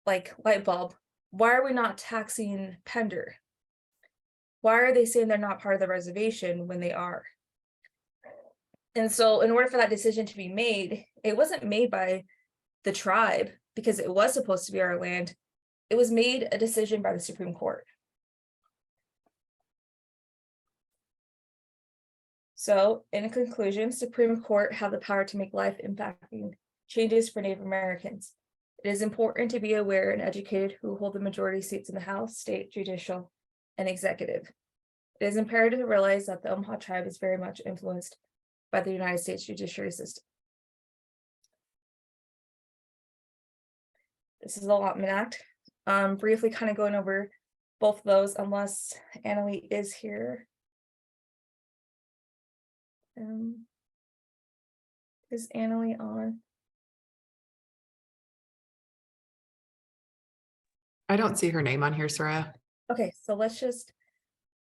like light bulb, why are we not taxing Pender? Why are they saying they're not part of the reservation when they are? And so in order for that decision to be made, it wasn't made by the tribe because it was supposed to be our land. It was made a decision by the Supreme Court. So in conclusion, Supreme Court have the power to make life impacting changes for Native Americans. It is important to be aware and educated who hold the majority seats in the House, state, judicial, and executive. It is imperative to realize that the Omaha tribe is very much influenced by the United States judiciary system. This is the Allotment Act. Briefly kind of going over both of those, unless Annalie is here. Is Annalie on? I don't see her name on here, Soraya. Okay, so let's just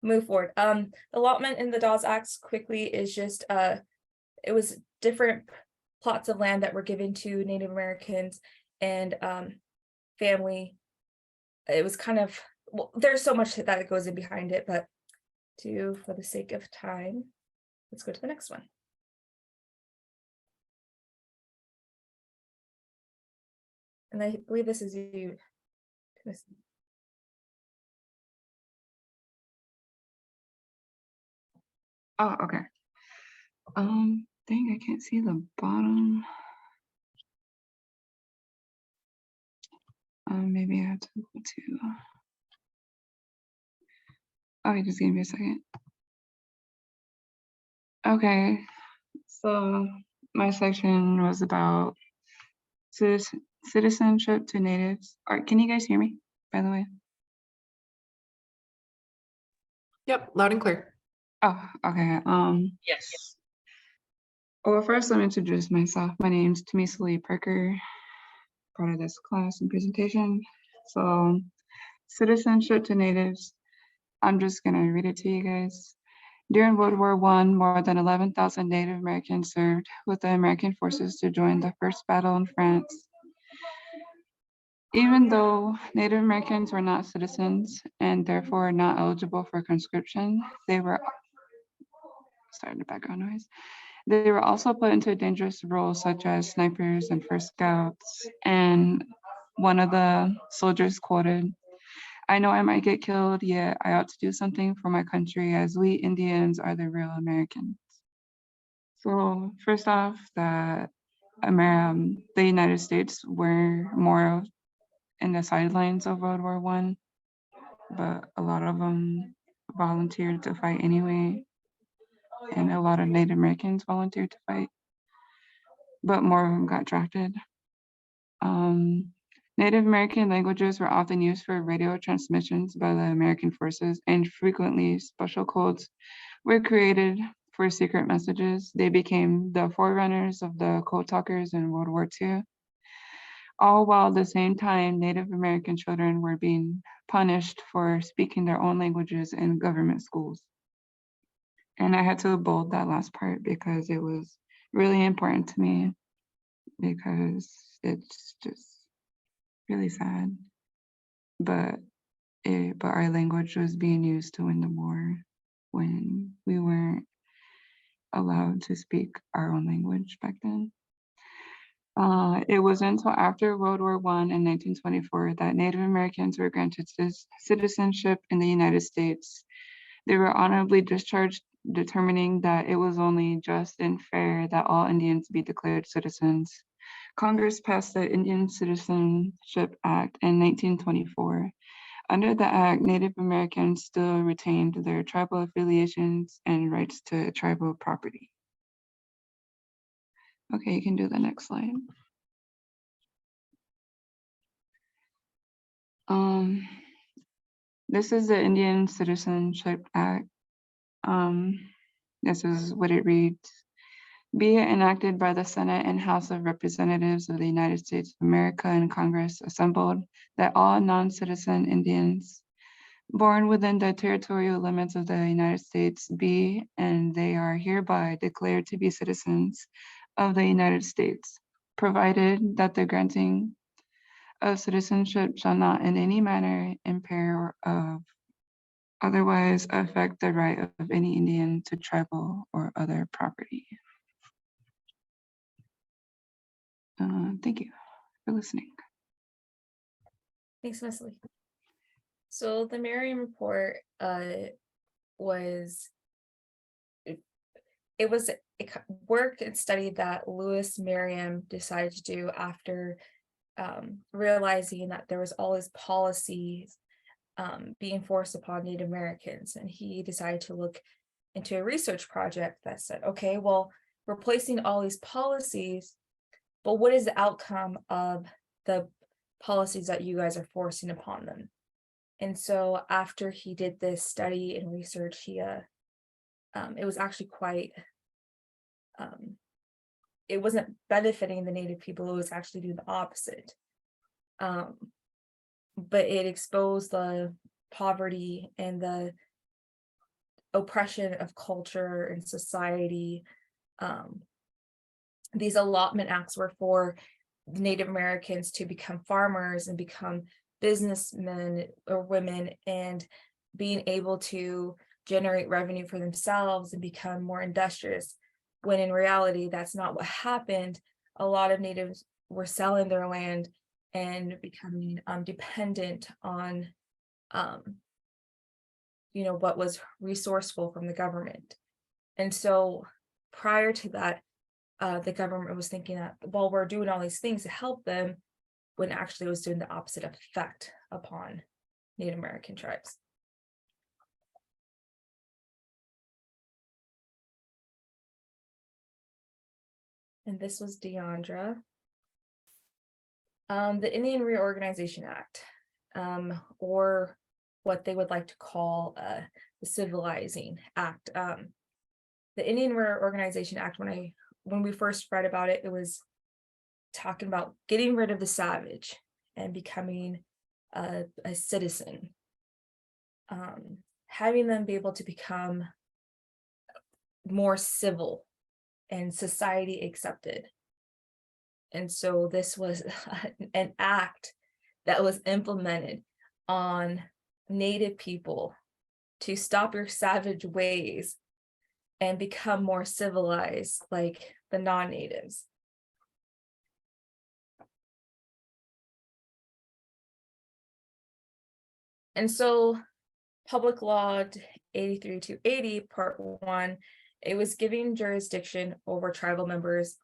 move forward. The allotment in the Dawes Acts quickly is just it was different plots of land that were given to Native Americans and family. It was kind of, well, there's so much that goes in behind it, but for the sake of time, let's go to the next one. And I believe this is you. Oh, okay. Dang, I can't see the bottom. Maybe I have to go to. Okay, just give me a second. Okay, so my section was about citizenship to natives. Can you guys hear me, by the way? Yep, loud and clear. Oh, okay. Yes. Well, first let me introduce myself. My name is Tamisa Lee Parker, part of this class and presentation. So, citizenship to natives. I'm just gonna read it to you guys. During World War I, more than 11,000 Native Americans served with the American forces to join the first battle in France. Even though Native Americans were not citizens and therefore not eligible for conscription, they were, sorry, the background noise. They were also put into dangerous roles such as snipers and first scouts. And one of the soldiers quoted, "I know I might get killed, yet I ought to do something for my country, as we Indians are the real Americans." So first off, that the United States were more in the sidelines of World War I, but a lot of them volunteered to fight anyway. And a lot of Native Americans volunteered to fight, but more of them got drafted. Native American languages were often used for radio transmissions by the American forces, and frequently special codes were created for secret messages. They became the forerunners of the code talkers in World War II. All while at the same time, Native American children were being punished for speaking their own languages in government schools. And I had to bold that last part because it was really important to me, because it's just really sad. But our language was being used to win the war when we weren't allowed to speak our own language back then. It was until after World War I in 1924 that Native Americans were granted citizenship in the United States. They were honorably discharged, determining that it was only just and fair that all Indians be declared citizens. Congress passed the Indian Citizenship Act in 1924. Under the act, Native Americans still retained their tribal affiliations and rights to tribal property. Okay, you can do the next slide. This is the Indian Citizenship Act. This is what it reads. Be it enacted by the Senate and House of Representatives of the United States of America and Congress assembled, that all non-citizen Indians born within the territorial limits of the United States be, and they are hereby declared to be citizens of the United States, provided that the granting of citizenship shall not in any manner impair or otherwise affect the right of any Indian to tribal or other property. Thank you for listening. Thanks, Leslie. So the Merriam report was a work and study that Lewis Merriam decided to do after realizing that there was all these policies being forced upon Native Americans, and he decided to look into a research project that said, okay, well, we're placing all these policies, but what is the outcome of the policies that you guys are forcing upon them? And so after he did this study and research, he it was actually quite it wasn't benefiting the Native people, it was actually doing the opposite. But it exposed the poverty and the oppression of culture and society. These allotment acts were for Native Americans to become farmers and become businessmen or women, and being able to generate revenue for themselves and become more industrious, when in reality that's not what happened. A lot of Natives were selling their land and becoming dependent on what was resourceful from the government. And so prior to that, the government was thinking that, well, we're doing all these things to help them, when actually it was doing the opposite effect upon Native American tribes. And this was Deandra. The Indian Reorganization Act, or what they would like to call the Civilizing Act. The Indian Reorganization Act, when we first read about it, it was talking about getting rid of the savage and becoming a citizen, having them be able to become more civil and society accepted. And so this was an act that was implemented on Native people to stop your savage ways and become more civilized like the non-natives. And so Public Law 83-80, Part 1, it was giving jurisdiction over tribal members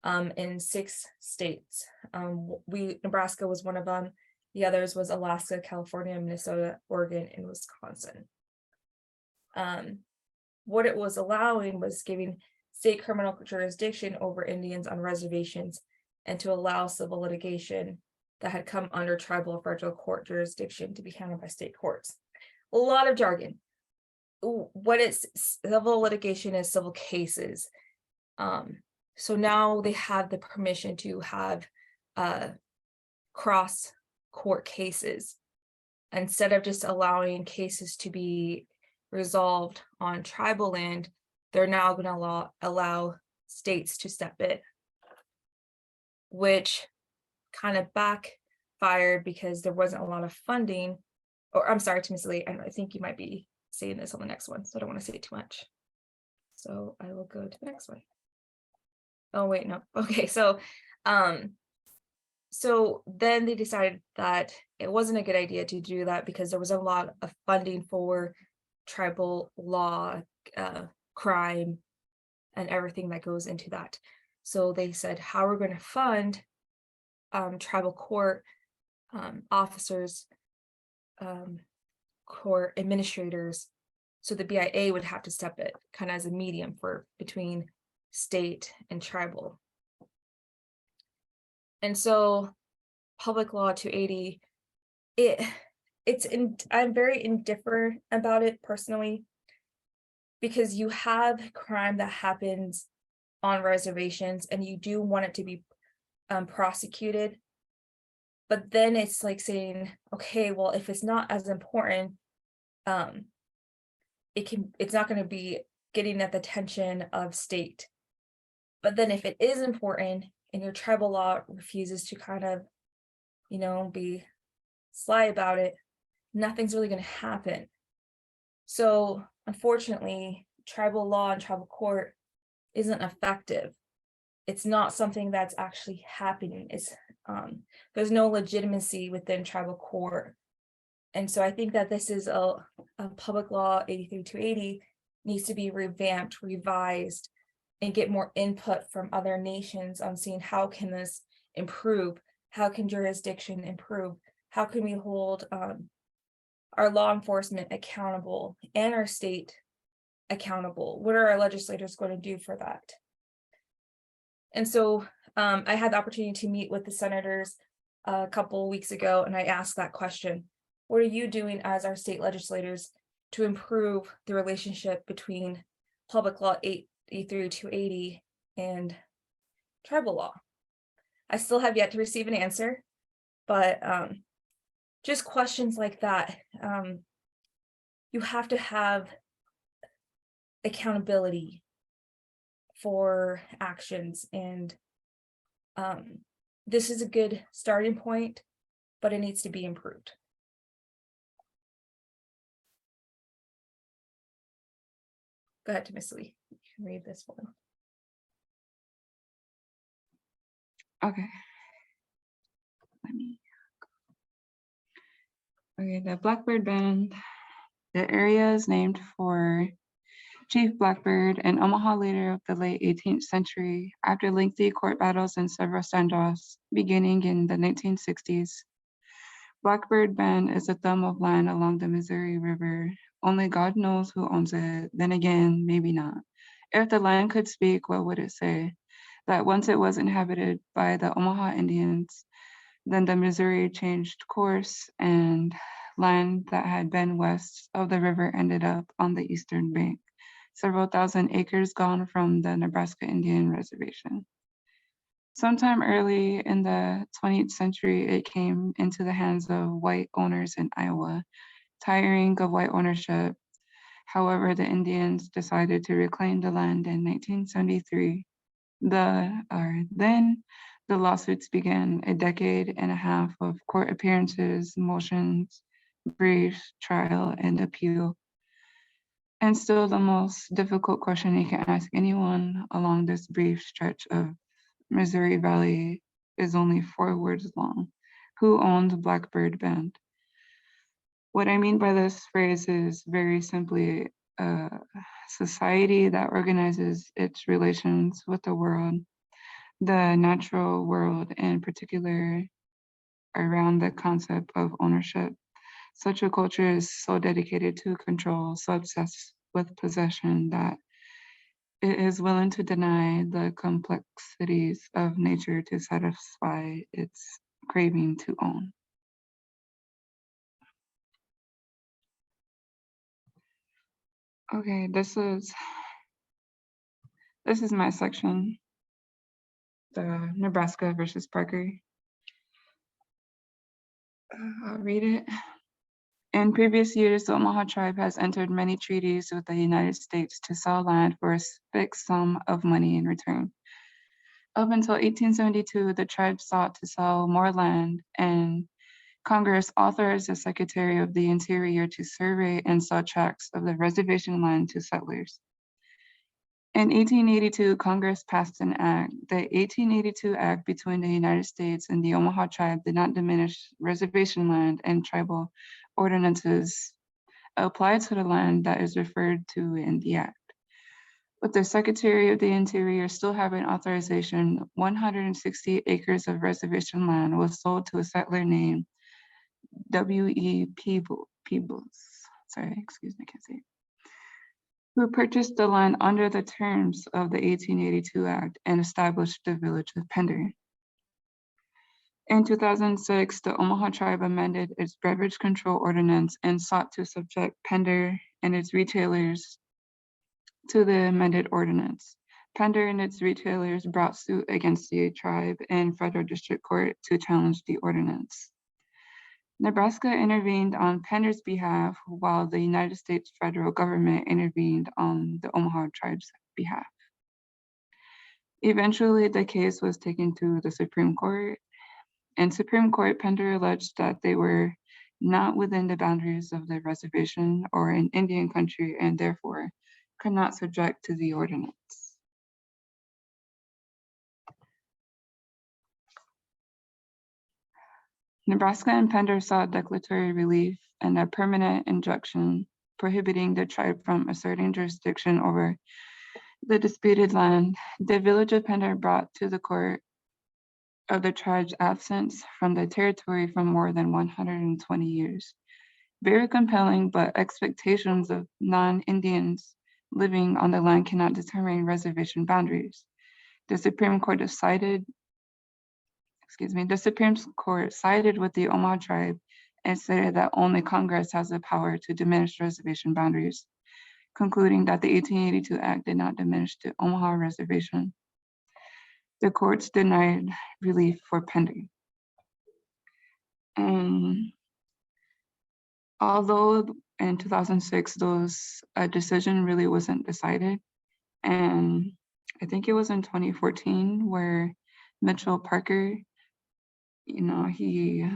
in 6 states. Nebraska was one of them. The others was Alaska, California, Minnesota, Oregon, and Wisconsin. What it was allowing was giving state criminal jurisdiction over Indians on reservations and to allow civil litigation that had come under tribal or federal court jurisdiction to be handled by state courts. A lot of jargon. What is civil litigation is civil cases. So now they have the permission to have cross court cases instead of just allowing cases to be resolved on tribal land. They're now going to allow states to step in, which kind of backfired because there wasn't a lot of funding. Or I'm sorry to mislead, I think you might be saying this on the next one, so I don't want to say too much. So I will go to the next one. Oh wait, no. Okay, so then they decided that it wasn't a good idea to do that because there was a lot of funding for tribal law, crime, and everything that goes into that. So they said, how are we going to fund tribal court officers, court administrators? So the BIA would have to step in kind of as a medium between state and tribal. And so Public Law 280, I'm very indifferent about it personally, because you have crime that happens on reservations and you do want it to be prosecuted. But then it's like saying, okay, well, if it's not as important, it's not going to be getting at the attention of state. But then if it is important and your tribal law refuses to kind of, be sly about it, nothing's really going to happen. So unfortunately, tribal law and tribal court isn't effective. It's not something that's actually happening. There's no legitimacy within tribal court. And so I think that this is a Public Law 83-280 needs to be revamped, revised, and get more input from other nations on seeing how can this improve, how can jurisdiction improve, how can we hold our law enforcement accountable and our state accountable. What are our legislators going to do for that? And so I had the opportunity to meet with the senators a couple of weeks ago, and I asked that question. What are you doing as our state legislators to improve the relationship between Public Law 83-280 and tribal law? I still have yet to receive an answer, but just questions like that. You have to have accountability for actions, and this is a good starting point, but it needs to be improved. Go ahead to Miss Lee. You can read this one. Okay. Okay, the Blackbird Band. The area is named for Chief Blackbird, an Omaha leader of the late 18th century, after lengthy court battles and several standoffs beginning in the 1960s. Blackbird Band is a thumb of land along the Missouri River. Only God knows who owns it. Then again, maybe not. If the land could speak, what would it say? That once it was inhabited by the Omaha Indians, then the Missouri changed course and land that had been west of the river ended up on the eastern bank, several thousand acres gone from the Nebraska Indian Reservation. Sometime early in the 20th century, it came into the hands of white owners in Iowa, tiring of white ownership. However, the Indians decided to reclaim the land in 1973. Then the lawsuits began, a decade and a half of court appearances, motions, briefs, trial, and appeal. And still the most difficult question you can ask anyone along this brief stretch of Missouri Valley is only 4 words long. Who owns Blackbird Band? What I mean by this phrase is very simply a society that organizes its relations with the world, the natural world in particular, around the concept of ownership. Such a culture is so dedicated to control, so obsessed with possession that it is willing to deny the complexities of nature to satisfy its craving to own. Okay, this is my section, the Nebraska versus Parker. I'll read it. In previous years, the Omaha tribe has entered many treaties with the United States to sell land for a fixed sum of money in return. Up until 1872, the tribe sought to sell more land, and Congress authorized the Secretary of the Interior to survey and sell tracts of the reservation land to settlers. In 1882, Congress passed an act. The 1882 Act between the United States and the Omaha tribe did not diminish reservation land, and tribal ordinances applied to the land that is referred to in the act. With the Secretary of the Interior still having authorization, 160 acres of reservation land was sold to a settler named W.E. Peebles. Sorry, excuse me, I can't say it. Who purchased the land under the terms of the 1882 Act and established the village of Pender. In 2006, the Omaha tribe amended its beverage control ordinance and sought to subject Pender and its retailers to the amended ordinance. Pender and its retailers brought suit against the tribe in federal district court to challenge the ordinance. Nebraska intervened on Pender's behalf, while the United States federal government intervened on the Omaha tribe's behalf. Eventually, the case was taken to the Supreme Court. In Supreme Court, Pender alleged that they were not within the boundaries of the reservation or in Indian country, and therefore could not subject to the ordinance. Nebraska and Pender sought declaratory relief and a permanent injunction prohibiting the tribe from asserting jurisdiction over the disputed land. The village of Pender brought to the court of the tribe's absence from the territory for more than 120 years. Very compelling, but expectations of non-Indians living on the land cannot determine reservation boundaries. The Supreme Court sided with the Omaha tribe and stated that only Congress has the power to diminish reservation boundaries, concluding that the 1882 Act did not diminish the Omaha reservation. The courts denied relief for Pender. Although in 2006, those decision really wasn't decided, and I think it was in 2014 where Mitchell Parker, he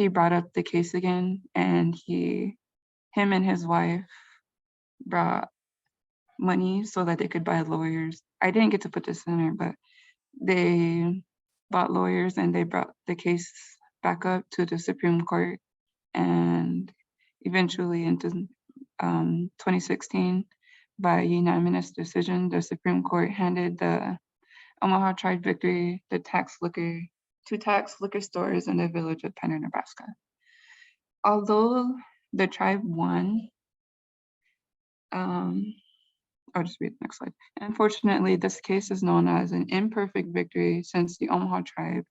brought up the case again, and him and his wife brought money so that they could buy lawyers. I didn't get to put this in there, but they bought lawyers and they brought the case back up to the Supreme Court, and eventually into 2016, by unanimous decision, the Supreme Court handed the Omaha tribe victory to tax liquor stores in the village of Pender, Nebraska. Although the tribe won, I'll just read the next slide. Unfortunately, this case is known as an imperfect victory since the Omaha tribe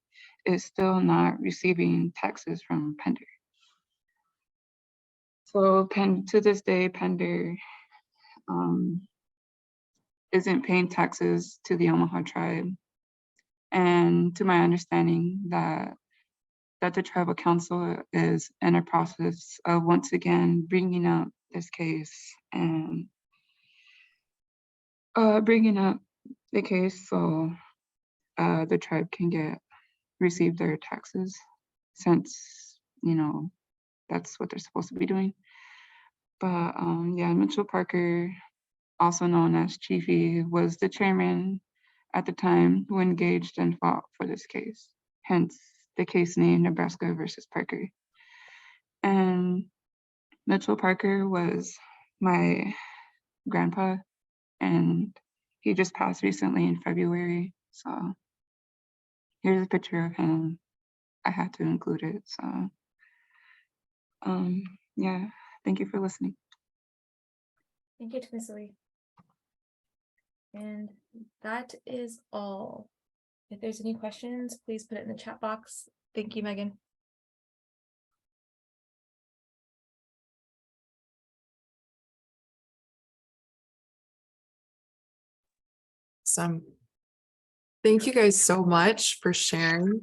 is still not receiving taxes from Pender. So to this day, Pender isn't paying taxes to the Omaha tribe. And to my understanding, that the tribal council is in a process of once again bringing up this case and bringing up the case so the tribe can receive their taxes, since that's what they're supposed to be doing. But yeah, Mitchell Parker, also known as Chiefy, was the chairman at the time who engaged and fought for this case, hence the case name Nebraska versus Parker. And Mitchell Parker was my grandpa, and he just passed recently in February. So here's a picture of him. I had to include it. So yeah, thank you for listening. Thank you, Miss Lee. And that is all. If there's any questions, please put it in the chat box. Thank you, Megan. Thank you guys so much for sharing.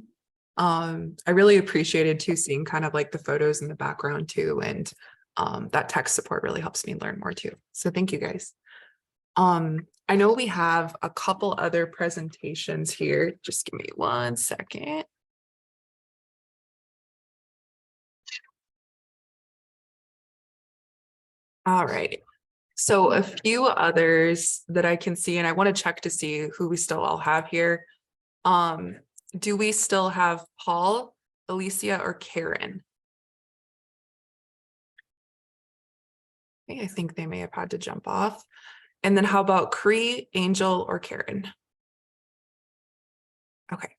I really appreciated too seeing kind of like the photos in the background too, and that tech support really helps me learn more too. So thank you guys. I know we have a couple other presentations here. Just give me 1 second. All right. So a few others that I can see, and I want to check to see who we still all have here. Do we still have Paul, Alicia, or Karen? Okay, I think they may have had to jump off. And then how about Cree, Angel, or Karen? Okay.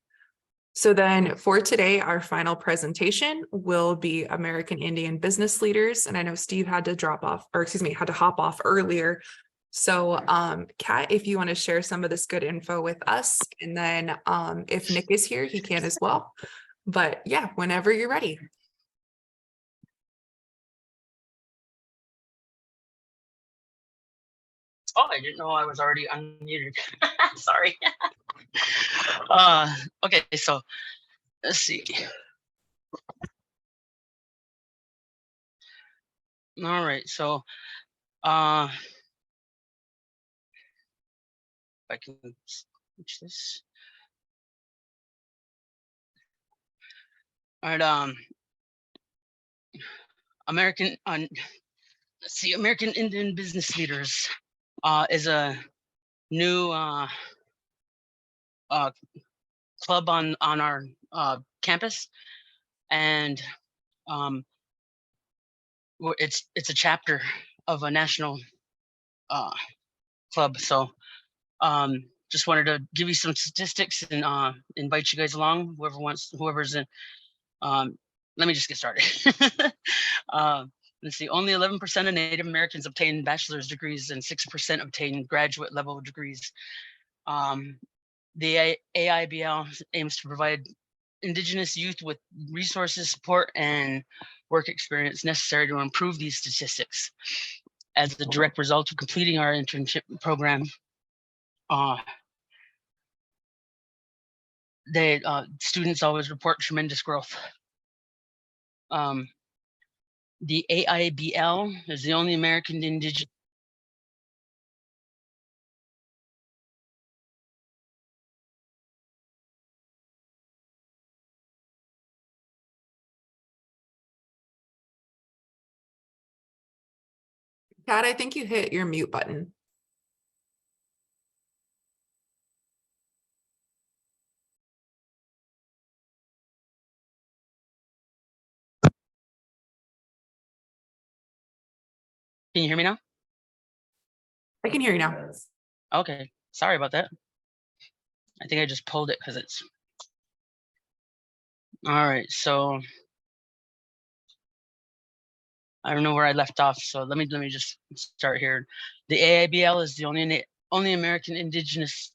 So then for today, our final presentation will be American Indian business leaders. And I know Steve had to drop off, or excuse me, had to hop off earlier. So Kat, if you want to share some of this good info with us, and then if Nick is here, he can as well. But yeah, whenever you're ready. Oh, I didn't know I was already unmuted. Sorry. Okay, so let's see. All right, so if I can switch this. All right, let's see, American Indian Business Leaders is a new club on our campus, and it's a chapter of a national club. So just wanted to give you some statistics and invite you guys along, whoever's in. Let me just get started. Let's see, only 11% of Native Americans obtain bachelor's degrees and 6% obtain graduate level degrees. The AIBL aims to provide Indigenous youth with resources, support, and work experience necessary to improve these statistics. As the direct result of completing our internship program, students always report tremendous growth. The AIBL is the only American Indigenous. Kat, I think you hit your mute button. Can you hear me now? I can hear you now. Okay, sorry about that. I think I just pulled it because it's. All right, so I don't know where I left off, so let me just start here. The AIBL is the only American Indigenous,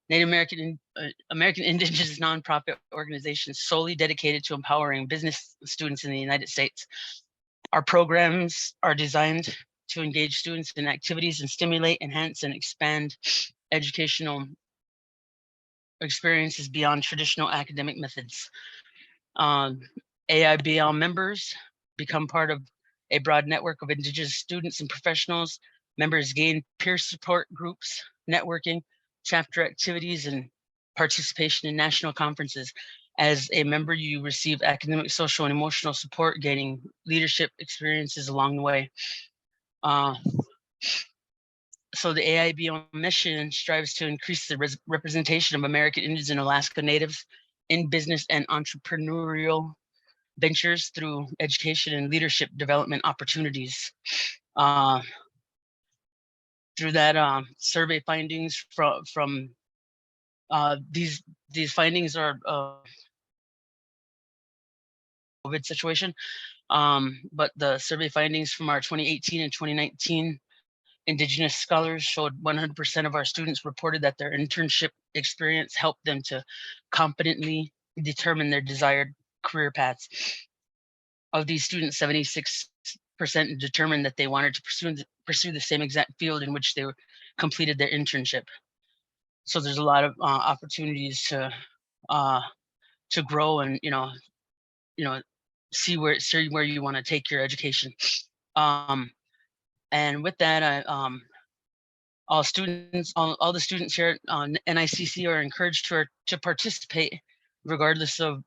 Native American Indigenous nonprofit organization solely dedicated to empowering business students in the United States. Our programs are designed to engage students in activities and stimulate, enhance, and expand educational experiences beyond traditional academic methods. AIBL members become part of a broad network of Indigenous students and professionals. Members gain peer support groups, networking, chapter activities, and participation in national conferences. As a member, you receive academic, social, and emotional support, gaining leadership experiences along the way. So the AIB mission strives to increase the representation of American Indians and Alaska Natives in business and entrepreneurial ventures through education and leadership development opportunities. Through that, survey findings from these findings are COVID situation, but the survey findings from our 2018 and 2019 Indigenous scholars showed 100% of our students reported that their internship experience helped them to competently determine their desired career paths. Of these students, 76% determined that they wanted to pursue the same exact field in which they completed their internship. So there's a lot of opportunities to grow and see where you want to take your education. And with that, all the students here on NICC are encouraged to participate regardless of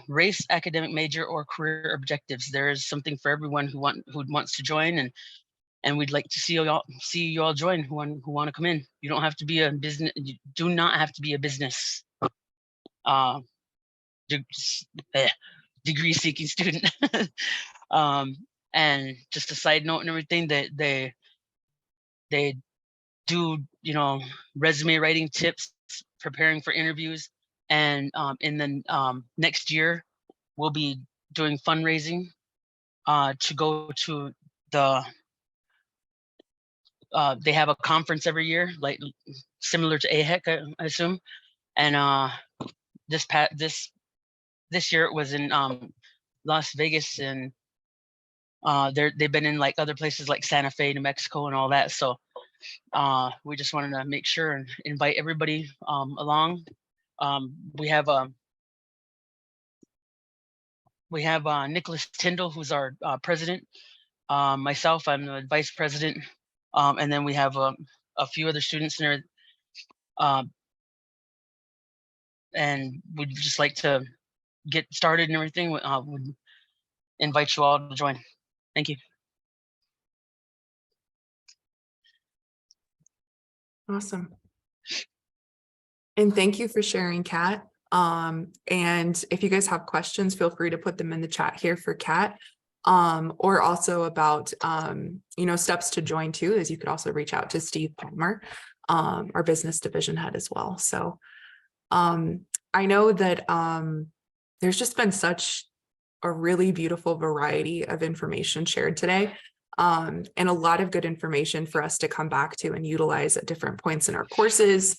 race, academic major, or career objectives. There is something for everyone who wants to join, and we'd like to see you all join who want to come in. You don't have to be a business. You do not have to be a business degree seeking student. And just a side note and everything, that they do, resume writing tips, preparing for interviews, and in the next year we'll be doing fundraising to go to they have a conference every year, like similar to AHEC, I assume. And this year it was in Las Vegas, and they've been in like other places like Santa Fe, New Mexico, and all that. So we just wanted to make sure and invite everybody along. We have Nicholas Tyndall, who's our president. Myself, I'm the vice president, and then we have a few other students in there. And we'd just like to get started and everything. Would invite you all to join. Thank you. Awesome. And thank you for sharing, Kat. And if you guys have questions, feel free to put them in the chat here for Kat. Or also about, steps to join too, as you could also reach out to Steve Palmer, our business division head as well. So I know that there's just been such a really beautiful variety of information shared today, and a lot of good information for us to come back to and utilize at different points in our courses.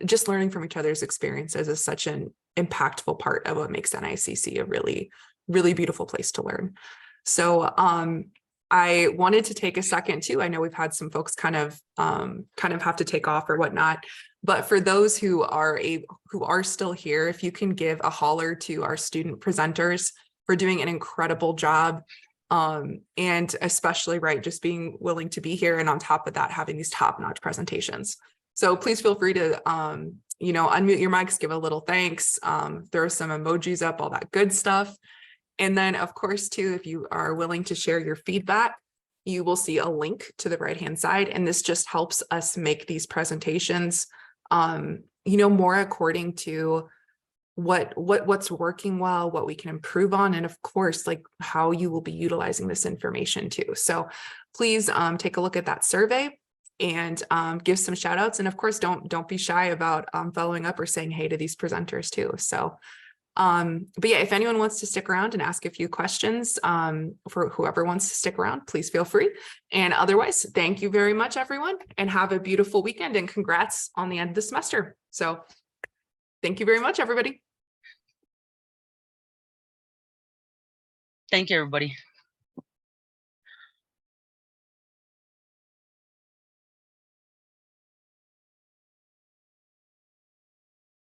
Just learning from each other's experiences is such an impactful part of what makes NICC a really, really beautiful place to learn. So I wanted to take a second too. I know we've had some folks kind of have to take off or whatnot, but for those who are still here, if you can give a holler to our student presenters for doing an incredible job, and especially just being willing to be here, and on top of that, having these top-notch presentations. So please feel free to unmute your mics, give a little thanks, throw some emojis up, all that good stuff. And then, of course, too, if you are willing to share your feedback, you will see a link to the right-hand side. And this just helps us make these presentations, more according to what's working well, what we can improve on, and of course, like how you will be utilizing this information too. So please take a look at that survey and give some shout outs. And of course, don't be shy about following up or saying hey to these presenters too. So but yeah, if anyone wants to stick around and ask a few questions, for whoever wants to stick around, please feel free. And otherwise, thank you very much, everyone, and have a beautiful weekend, and congrats on the end of the semester. So thank you very much, everybody. Thank you, everybody.